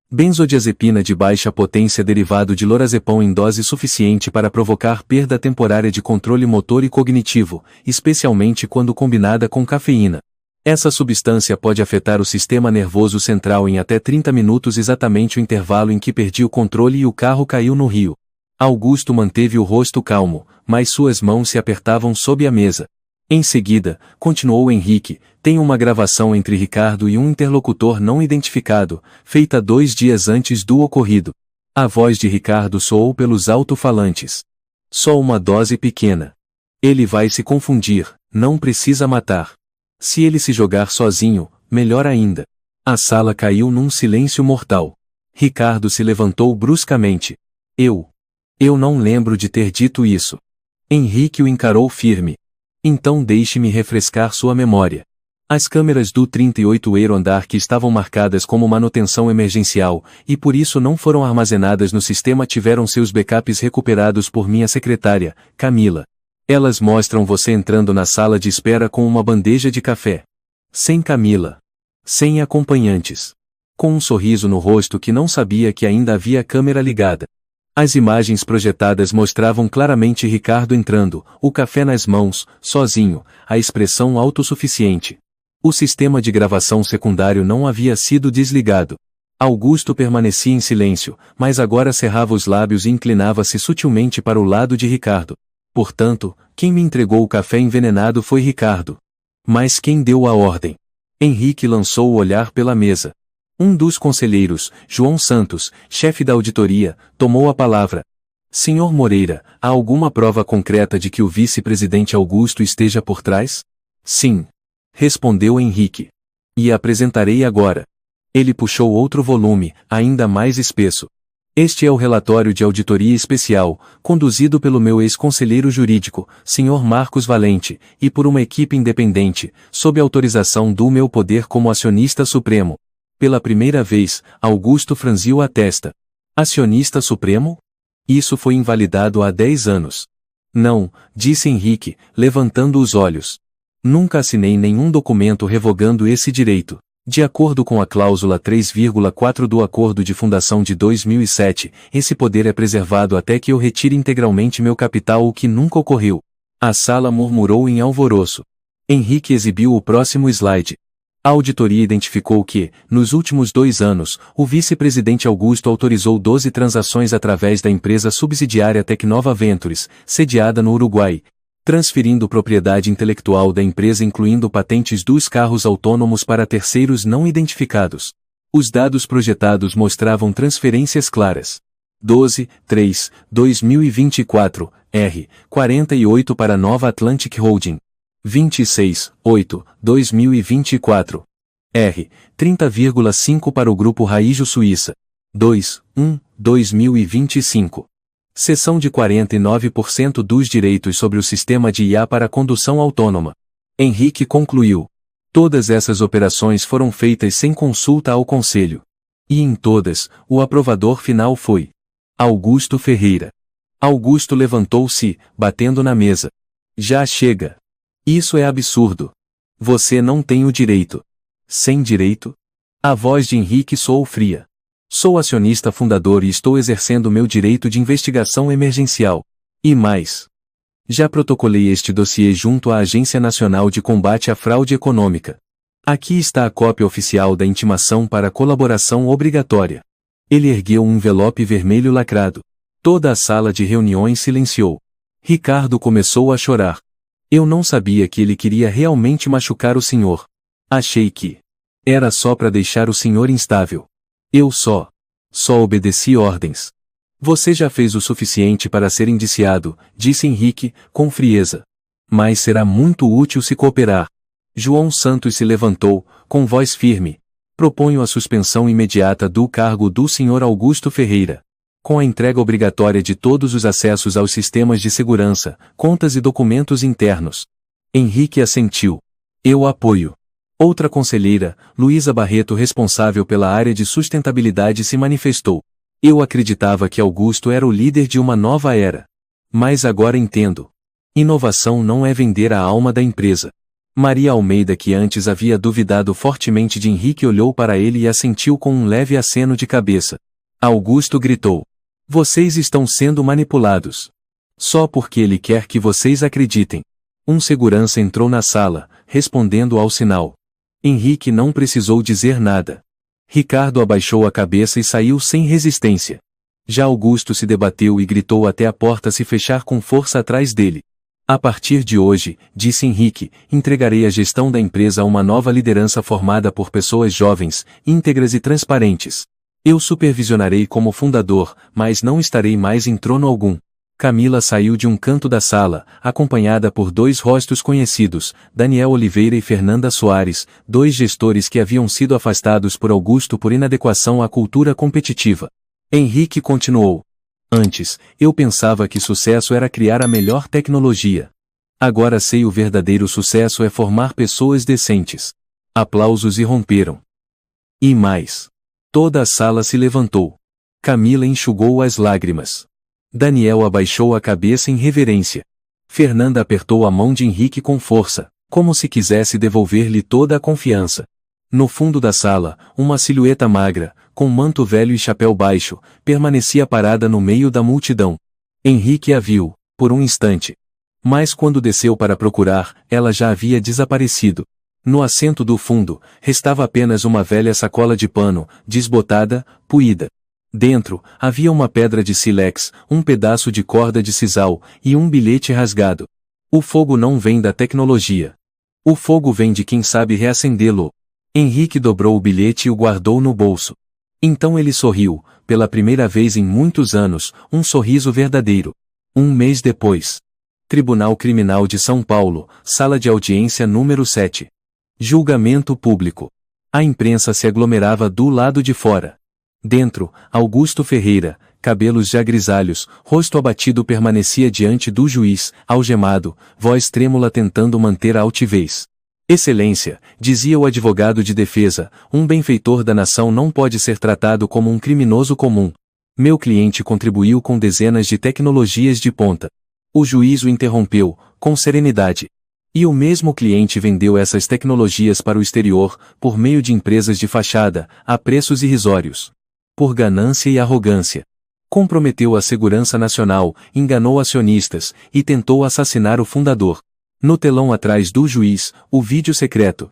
Benzodiazepina de baixa potência derivado de lorazepam em dose suficiente para provocar perda temporária de controle motor e cognitivo, especialmente quando combinada com cafeína. Essa substância pode afetar o sistema nervoso central em até 30 minutos, exatamente o intervalo em que perdi o controle e o carro caiu no rio. Augusto manteve o rosto calmo, mas suas mãos se apertavam sob a mesa. Em seguida, continuou Henrique, tem uma gravação entre Ricardo e um interlocutor não identificado, feita 2 dias antes do ocorrido. A voz de Ricardo soou pelos alto-falantes. Só uma dose pequena. Ele vai se confundir, não precisa matar. Se ele se jogar sozinho, melhor ainda. A sala caiu num silêncio mortal. Ricardo se levantou bruscamente. Eu não lembro de ter dito isso. Henrique o encarou firme. Então deixe-me refrescar sua memória. As câmeras do 38º andar que estavam marcadas como manutenção emergencial, e por isso não foram armazenadas no sistema, tiveram seus backups recuperados por minha secretária, Camila. Elas mostram você entrando na sala de espera com uma bandeja de café. Sem Camila. Sem acompanhantes. Com um sorriso no rosto que não sabia que ainda havia câmera ligada. As imagens projetadas mostravam claramente Ricardo entrando, o café nas mãos, sozinho, a expressão autossuficiente. O sistema de gravação secundário não havia sido desligado. Augusto permanecia em silêncio, mas agora cerrava os lábios e inclinava-se sutilmente para o lado de Ricardo. Portanto, quem me entregou o café envenenado foi Ricardo. Mas quem deu a ordem? Henrique lançou o olhar pela mesa. Um dos conselheiros, João Santos, chefe da auditoria, tomou a palavra. Senhor Moreira, há alguma prova concreta de que o vice-presidente Augusto esteja por trás? Sim. Respondeu Henrique. E apresentarei agora. Ele puxou outro volume, ainda mais espesso. Este é o relatório de auditoria especial, conduzido pelo meu ex-conselheiro jurídico, Sr. Marcos Valente, e por uma equipe independente, sob autorização do meu poder como acionista supremo. Pela primeira vez, Augusto franziu a testa. Acionista supremo? Isso foi invalidado há 10 anos. Não, disse Henrique, levantando os olhos. Nunca assinei nenhum documento revogando esse direito. De acordo com a cláusula 3,4 do Acordo de Fundação de 2007, esse poder é preservado até que eu retire integralmente meu capital, o que nunca ocorreu. A sala murmurou em alvoroço. Henrique exibiu o próximo slide. A auditoria identificou que, nos últimos 2 anos, o vice-presidente Augusto autorizou 12 transações através da empresa subsidiária Tecnova Ventures, sediada no Uruguai, transferindo propriedade intelectual da empresa incluindo patentes dos carros autônomos para terceiros não identificados. Os dados projetados mostravam transferências claras. 12/3/2024, R. 48 para Nova Atlantic Holding. 26/8/2024. R. 30,5 para o Grupo Raijo Suíça. 2/1/2025. Cessão de 49% dos direitos sobre o sistema de IA para condução autônoma. Henrique concluiu. Todas essas operações foram feitas sem consulta ao Conselho. E em todas, o aprovador final foi Augusto Ferreira. Augusto levantou-se, batendo na mesa. Já chega. Isso é absurdo. Você não tem o direito. Sem direito? A voz de Henrique soou fria. Sou acionista fundador e estou exercendo meu direito de investigação emergencial. E mais. Já protocolei este dossiê junto à Agência Nacional de Combate à Fraude Econômica. Aqui está a cópia oficial da intimação para colaboração obrigatória. Ele ergueu um envelope vermelho lacrado. Toda a sala de reuniões silenciou. Ricardo começou a chorar. Eu não sabia que ele queria realmente machucar o senhor. Achei que era só para deixar o senhor instável. Eu só obedeci ordens. Você já fez o suficiente para ser indiciado, disse Henrique, com frieza. Mas será muito útil se cooperar. João Santos se levantou, com voz firme. Proponho a suspensão imediata do cargo do Sr. Augusto Ferreira. Com a entrega obrigatória de todos os acessos aos sistemas de segurança, contas e documentos internos. Henrique assentiu. Eu apoio. Outra conselheira, Luísa Barreto, responsável pela área de sustentabilidade, se manifestou. Eu acreditava que Augusto era o líder de uma nova era. Mas agora entendo. Inovação não é vender a alma da empresa. Maria Almeida, que antes havia duvidado fortemente de Henrique, olhou para ele e assentiu com um leve aceno de cabeça. Augusto gritou: "Vocês estão sendo manipulados. Só porque ele quer que vocês acreditem." Um segurança entrou na sala, respondendo ao sinal. Henrique não precisou dizer nada. Ricardo abaixou a cabeça e saiu sem resistência. Já Augusto se debateu e gritou até a porta se fechar com força atrás dele. "A partir de hoje", disse Henrique, "entregarei a gestão da empresa a uma nova liderança formada por pessoas jovens, íntegras e transparentes. Eu supervisionarei como fundador, mas não estarei mais em trono algum." Camila saiu de um canto da sala, acompanhada por dois rostos conhecidos, Daniel Oliveira e Fernanda Soares, dois gestores que haviam sido afastados por Augusto por inadequação à cultura competitiva. Henrique continuou: "Antes, eu pensava que sucesso era criar a melhor tecnologia. Agora sei o verdadeiro sucesso é formar pessoas decentes." Aplausos irromperam. E mais. Toda a sala se levantou. Camila enxugou as lágrimas. Daniel abaixou a cabeça em reverência. Fernanda apertou a mão de Henrique com força, como se quisesse devolver-lhe toda a confiança. No fundo da sala, uma silhueta magra, com manto velho e chapéu baixo, permanecia parada no meio da multidão. Henrique a viu, por um instante. Mas quando desceu para procurar, ela já havia desaparecido. No assento do fundo, restava apenas uma velha sacola de pano, desbotada, puída. Dentro, havia uma pedra de sílex, um pedaço de corda de sisal, e um bilhete rasgado. O fogo não vem da tecnologia. O fogo vem de quem sabe reacendê-lo. Henrique dobrou o bilhete e o guardou no bolso. Então ele sorriu, pela primeira vez em muitos anos, um sorriso verdadeiro. Um mês depois. Tribunal Criminal de São Paulo, sala de audiência número 7. Julgamento público. A imprensa se aglomerava do lado de fora. Dentro, Augusto Ferreira, cabelos já grisalhos, rosto abatido, permanecia diante do juiz, algemado, voz trêmula tentando manter a altivez. "Excelência", dizia o advogado de defesa, "um benfeitor da nação não pode ser tratado como um criminoso comum. Meu cliente contribuiu com dezenas de tecnologias de ponta." O juiz o interrompeu, com serenidade. "E o mesmo cliente vendeu essas tecnologias para o exterior, por meio de empresas de fachada, a preços irrisórios. Por ganância e arrogância. Comprometeu a segurança nacional, enganou acionistas, e tentou assassinar o fundador." No telão atrás do juiz, o vídeo secreto.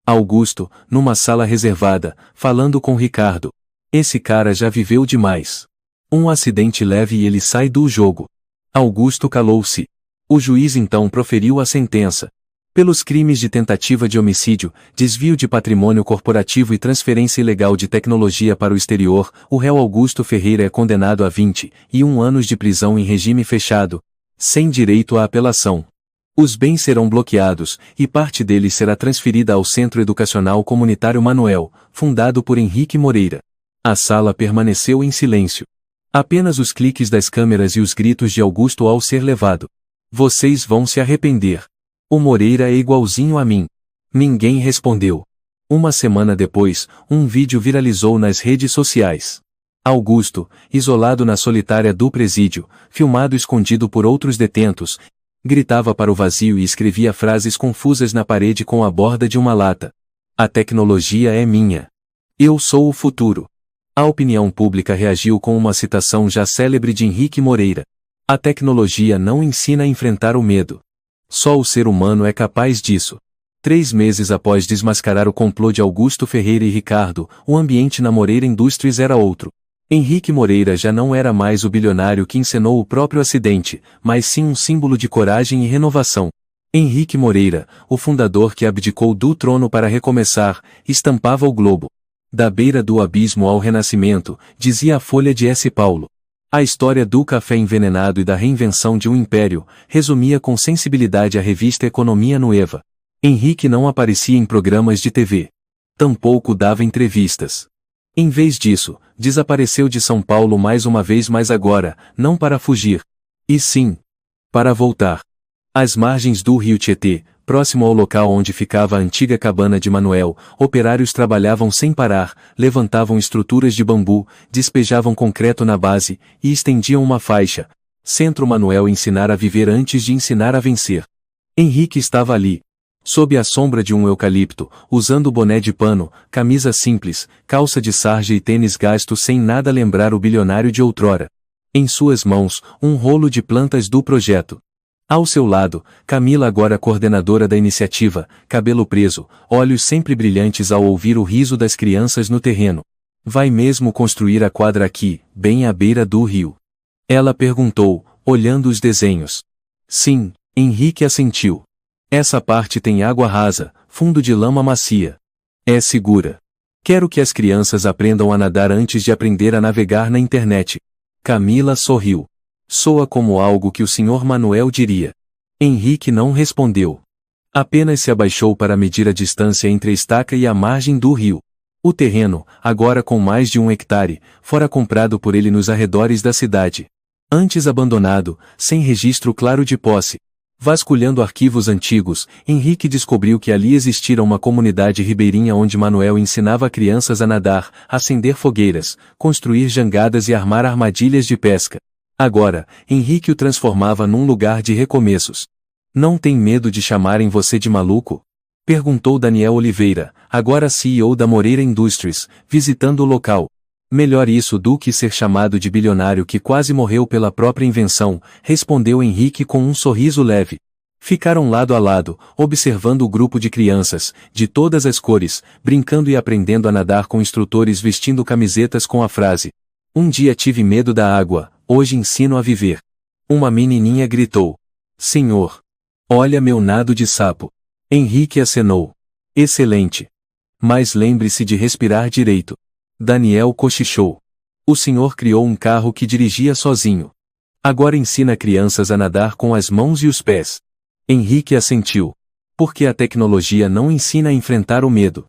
Augusto, numa sala reservada, falando com Ricardo. "Esse cara já viveu demais. Um acidente leve e ele sai do jogo." Augusto calou-se. O juiz então proferiu a sentença. Pelos crimes de tentativa de homicídio, desvio de patrimônio corporativo e transferência ilegal de tecnologia para o exterior, o réu Augusto Ferreira é condenado a 21 anos de prisão em regime fechado, sem direito à apelação. Os bens serão bloqueados, e parte deles será transferida ao Centro Educacional Comunitário Manuel, fundado por Henrique Moreira. A sala permaneceu em silêncio. Apenas os cliques das câmeras e os gritos de Augusto ao ser levado. "Vocês vão se arrepender. O Moreira é igualzinho a mim." Ninguém respondeu. Uma semana depois, um vídeo viralizou nas redes sociais. Augusto, isolado na solitária do presídio, filmado escondido por outros detentos, gritava para o vazio e escrevia frases confusas na parede com a borda de uma lata. "A tecnologia é minha. Eu sou o futuro." A opinião pública reagiu com uma citação já célebre de Henrique Moreira. "A tecnologia não ensina a enfrentar o medo. Só o ser humano é capaz disso." 3 meses após desmascarar o complô de Augusto Ferreira e Ricardo, o ambiente na Moreira Indústrias era outro. Henrique Moreira já não era mais o bilionário que encenou o próprio acidente, mas sim um símbolo de coragem e renovação. Henrique Moreira, o fundador que abdicou do trono para recomeçar, estampava o globo. "Da beira do abismo ao renascimento", dizia a Folha de S. Paulo. A história do café envenenado e da reinvenção de um império, resumia com sensibilidade a revista Economia Nueva. Henrique não aparecia em programas de TV. Tampouco dava entrevistas. Em vez disso, desapareceu de São Paulo mais uma vez, mas agora, não para fugir. E sim, para voltar. Às margens do rio Tietê, próximo ao local onde ficava a antiga cabana de Manuel, operários trabalhavam sem parar, levantavam estruturas de bambu, despejavam concreto na base, e estendiam uma faixa, Centro Manuel ensinar a viver antes de ensinar a vencer. Henrique estava ali, sob a sombra de um eucalipto, usando boné de pano, camisa simples, calça de sarja e tênis gastos sem nada lembrar o bilionário de outrora. Em suas mãos, um rolo de plantas do projeto. Ao seu lado, Camila, agora coordenadora da iniciativa, cabelo preso, olhos sempre brilhantes ao ouvir o riso das crianças no terreno. Vai mesmo construir a quadra aqui, bem à beira do rio? Ela perguntou, olhando os desenhos. Sim, Henrique assentiu. Essa parte tem água rasa, fundo de lama macia. É segura. Quero que as crianças aprendam a nadar antes de aprender a navegar na internet. Camila sorriu. Soa como algo que o Sr. Manuel diria. Henrique não respondeu. Apenas se abaixou para medir a distância entre a estaca e a margem do rio. O terreno, agora com mais de 1 hectare, fora comprado por ele nos arredores da cidade. Antes abandonado, sem registro claro de posse. Vasculhando arquivos antigos, Henrique descobriu que ali existira uma comunidade ribeirinha onde Manuel ensinava crianças a nadar, acender fogueiras, construir jangadas e armar armadilhas de pesca. Agora, Henrique o transformava num lugar de recomeços. Não tem medo de chamarem você de maluco? Perguntou Daniel Oliveira, agora CEO da Moreira Industries, visitando o local. Melhor isso do que ser chamado de bilionário que quase morreu pela própria invenção, respondeu Henrique com um sorriso leve. Ficaram lado a lado, observando o grupo de crianças, de todas as cores, brincando e aprendendo a nadar com instrutores vestindo camisetas com a frase: "Um dia tive medo da água, hoje ensino a viver." Uma menininha gritou: "Senhor! Olha meu nado de sapo." Henrique acenou. "Excelente. Mas lembre-se de respirar direito." Daniel cochichou. "O senhor criou um carro que dirigia sozinho. Agora ensina crianças a nadar com as mãos e os pés." Henrique assentiu. "Porque a tecnologia não ensina a enfrentar o medo.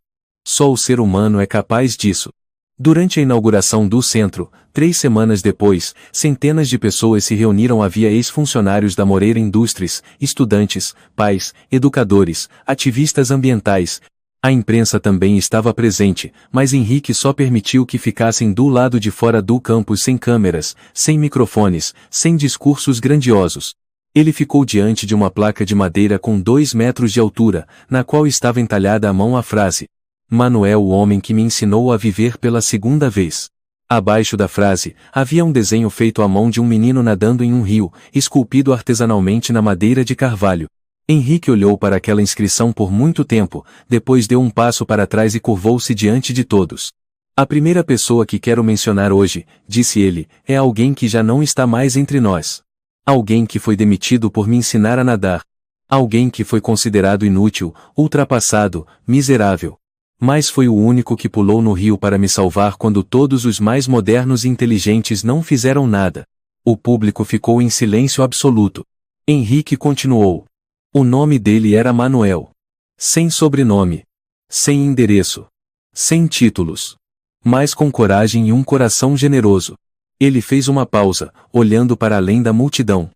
Só o ser humano é capaz disso." Durante a inauguração do centro, 3 semanas depois, centenas de pessoas se reuniram. Havia ex-funcionários da Moreira Industries, estudantes, pais, educadores, ativistas ambientais. A imprensa também estava presente, mas Henrique só permitiu que ficassem do lado de fora do campus sem câmeras, sem microfones, sem discursos grandiosos. Ele ficou diante de uma placa de madeira com 2 metros de altura, na qual estava entalhada à mão a frase: "Manuel, o homem que me ensinou a viver pela segunda vez." Abaixo da frase, havia um desenho feito à mão de um menino nadando em um rio, esculpido artesanalmente na madeira de carvalho. Henrique olhou para aquela inscrição por muito tempo, depois deu um passo para trás e curvou-se diante de todos. "A primeira pessoa que quero mencionar hoje," disse ele, "é alguém que já não está mais entre nós. Alguém que foi demitido por me ensinar a nadar. Alguém que foi considerado inútil, ultrapassado, miserável. Mas foi o único que pulou no rio para me salvar quando todos os mais modernos e inteligentes não fizeram nada." O público ficou em silêncio absoluto. Henrique continuou. O nome dele era Manuel. Sem sobrenome. Sem endereço. Sem títulos. Mas com coragem e um coração generoso. Ele fez uma pausa, olhando para além da multidão.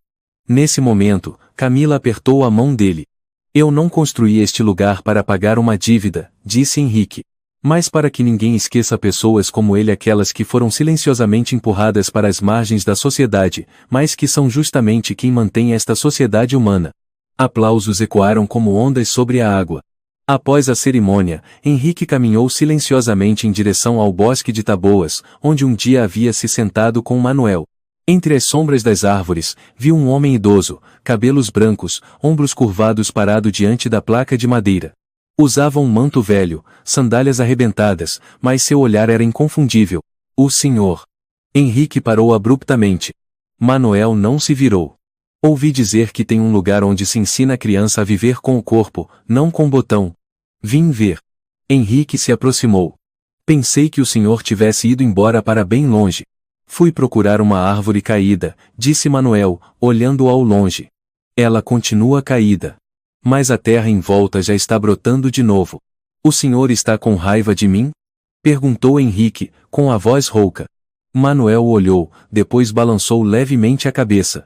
Nesse momento, Camila apertou a mão dele. "Eu não construí este lugar para pagar uma dívida", disse Henrique. "Mas para que ninguém esqueça pessoas como ele, aquelas que foram silenciosamente empurradas para as margens da sociedade, mas que são justamente quem mantém esta sociedade humana." Aplausos ecoaram como ondas sobre a água. Após a cerimônia, Henrique caminhou silenciosamente em direção ao bosque de taboas, onde um dia havia se sentado com Manuel. Entre as sombras das árvores, viu um homem idoso, cabelos brancos, ombros curvados, parado diante da placa de madeira. Usava um manto velho, sandálias arrebentadas, mas seu olhar era inconfundível. "O senhor." Henrique parou abruptamente. Manuel não se virou. "Ouvi dizer que tem um lugar onde se ensina a criança a viver com o corpo, não com o botão." "Vim ver." Henrique se aproximou. "Pensei que o senhor tivesse ido embora para bem longe." "Fui procurar uma árvore caída", disse Manuel, olhando ao longe. "Ela continua caída. Mas a terra em volta já está brotando de novo." "O senhor está com raiva de mim?" perguntou Henrique, com a voz rouca. Manuel olhou, depois balançou levemente a cabeça.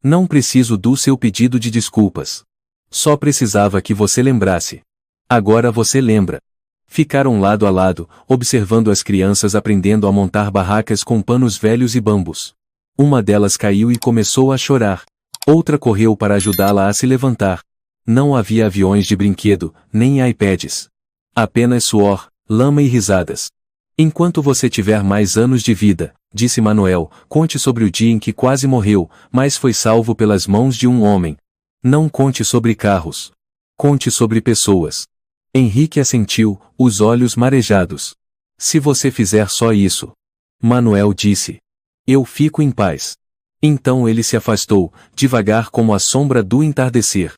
"Não preciso do seu pedido de desculpas. Só precisava que você lembrasse. Agora você lembra." Ficaram lado a lado, observando as crianças aprendendo a montar barracas com panos velhos e bambus. Uma delas caiu e começou a chorar. Outra correu para ajudá-la a se levantar. Não havia aviões de brinquedo, nem iPads. Apenas suor, lama e risadas. Enquanto você tiver mais anos de vida, disse Manuel, conte sobre o dia em que quase morreu, mas foi salvo pelas mãos de um homem. Não conte sobre carros. Conte sobre pessoas. Henrique assentiu, os olhos marejados. Se você fizer só isso. Manuel disse. Eu fico em paz. Então ele se afastou, devagar como a sombra do entardecer.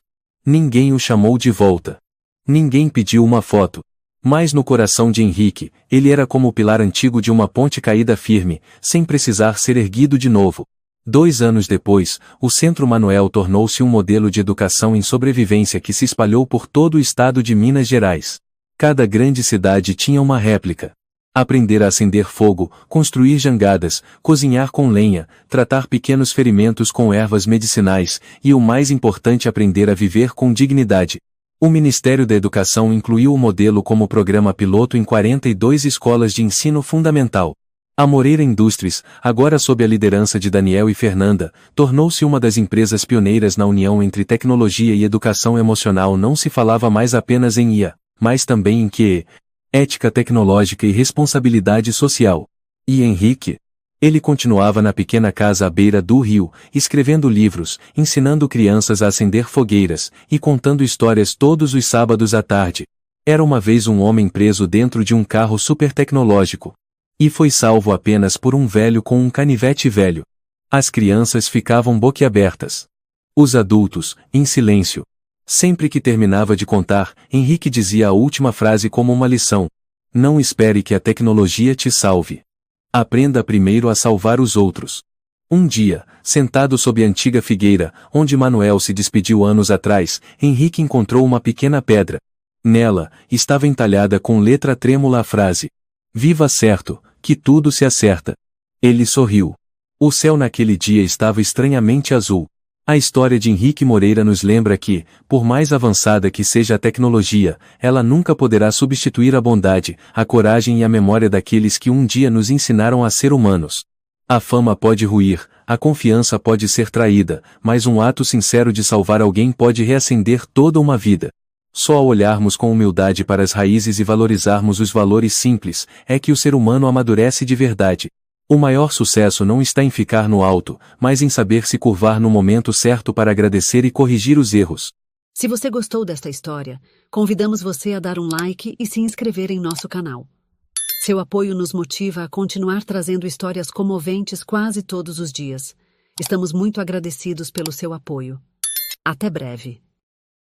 Ninguém o chamou de volta. Ninguém pediu uma foto. Mas no coração de Henrique, ele era como o pilar antigo de uma ponte caída firme, sem precisar ser erguido de novo. 2 anos depois, o Centro Manuel tornou-se um modelo de educação em sobrevivência que se espalhou por todo o estado de Minas Gerais. Cada grande cidade tinha uma réplica. Aprender a acender fogo, construir jangadas, cozinhar com lenha, tratar pequenos ferimentos com ervas medicinais e, o mais importante, aprender a viver com dignidade. O Ministério da Educação incluiu o modelo como programa piloto em 42 escolas de ensino fundamental. A Moreira Indústrias, agora sob a liderança de Daniel e Fernanda, tornou-se uma das empresas pioneiras na união entre tecnologia e educação emocional. Não se falava mais apenas em IA, mas também em QE, ética tecnológica e responsabilidade social. E Henrique? Ele continuava na pequena casa à beira do rio, escrevendo livros, ensinando crianças a acender fogueiras, e contando histórias todos os sábados à tarde. Era uma vez um homem preso dentro de um carro super tecnológico. E foi salvo apenas por um velho com um canivete velho. As crianças ficavam boquiabertas. Os adultos, em silêncio. Sempre que terminava de contar, Henrique dizia a última frase como uma lição. Não espere que a tecnologia te salve. Aprenda primeiro a salvar os outros. Um dia, sentado sob a antiga figueira, onde Manuel se despediu anos atrás, Henrique encontrou uma pequena pedra. Nela, estava entalhada com letra trêmula a frase: Viva certo, que tudo se acerta. Ele sorriu. O céu naquele dia estava estranhamente azul. A história de Henrique Moreira nos lembra que, por mais avançada que seja a tecnologia, ela nunca poderá substituir a bondade, a coragem e a memória daqueles que um dia nos ensinaram a ser humanos. A fama pode ruir, a confiança pode ser traída, mas um ato sincero de salvar alguém pode reacender toda uma vida. Só ao olharmos com humildade para as raízes e valorizarmos os valores simples, é que o ser humano amadurece de verdade. O maior sucesso não está em ficar no alto, mas em saber se curvar no momento certo para agradecer e corrigir os erros. Se você gostou desta história, convidamos você a dar um like e se inscrever em nosso canal. Seu apoio nos motiva a continuar trazendo histórias comoventes quase todos os dias. Estamos muito agradecidos pelo seu apoio. Até breve.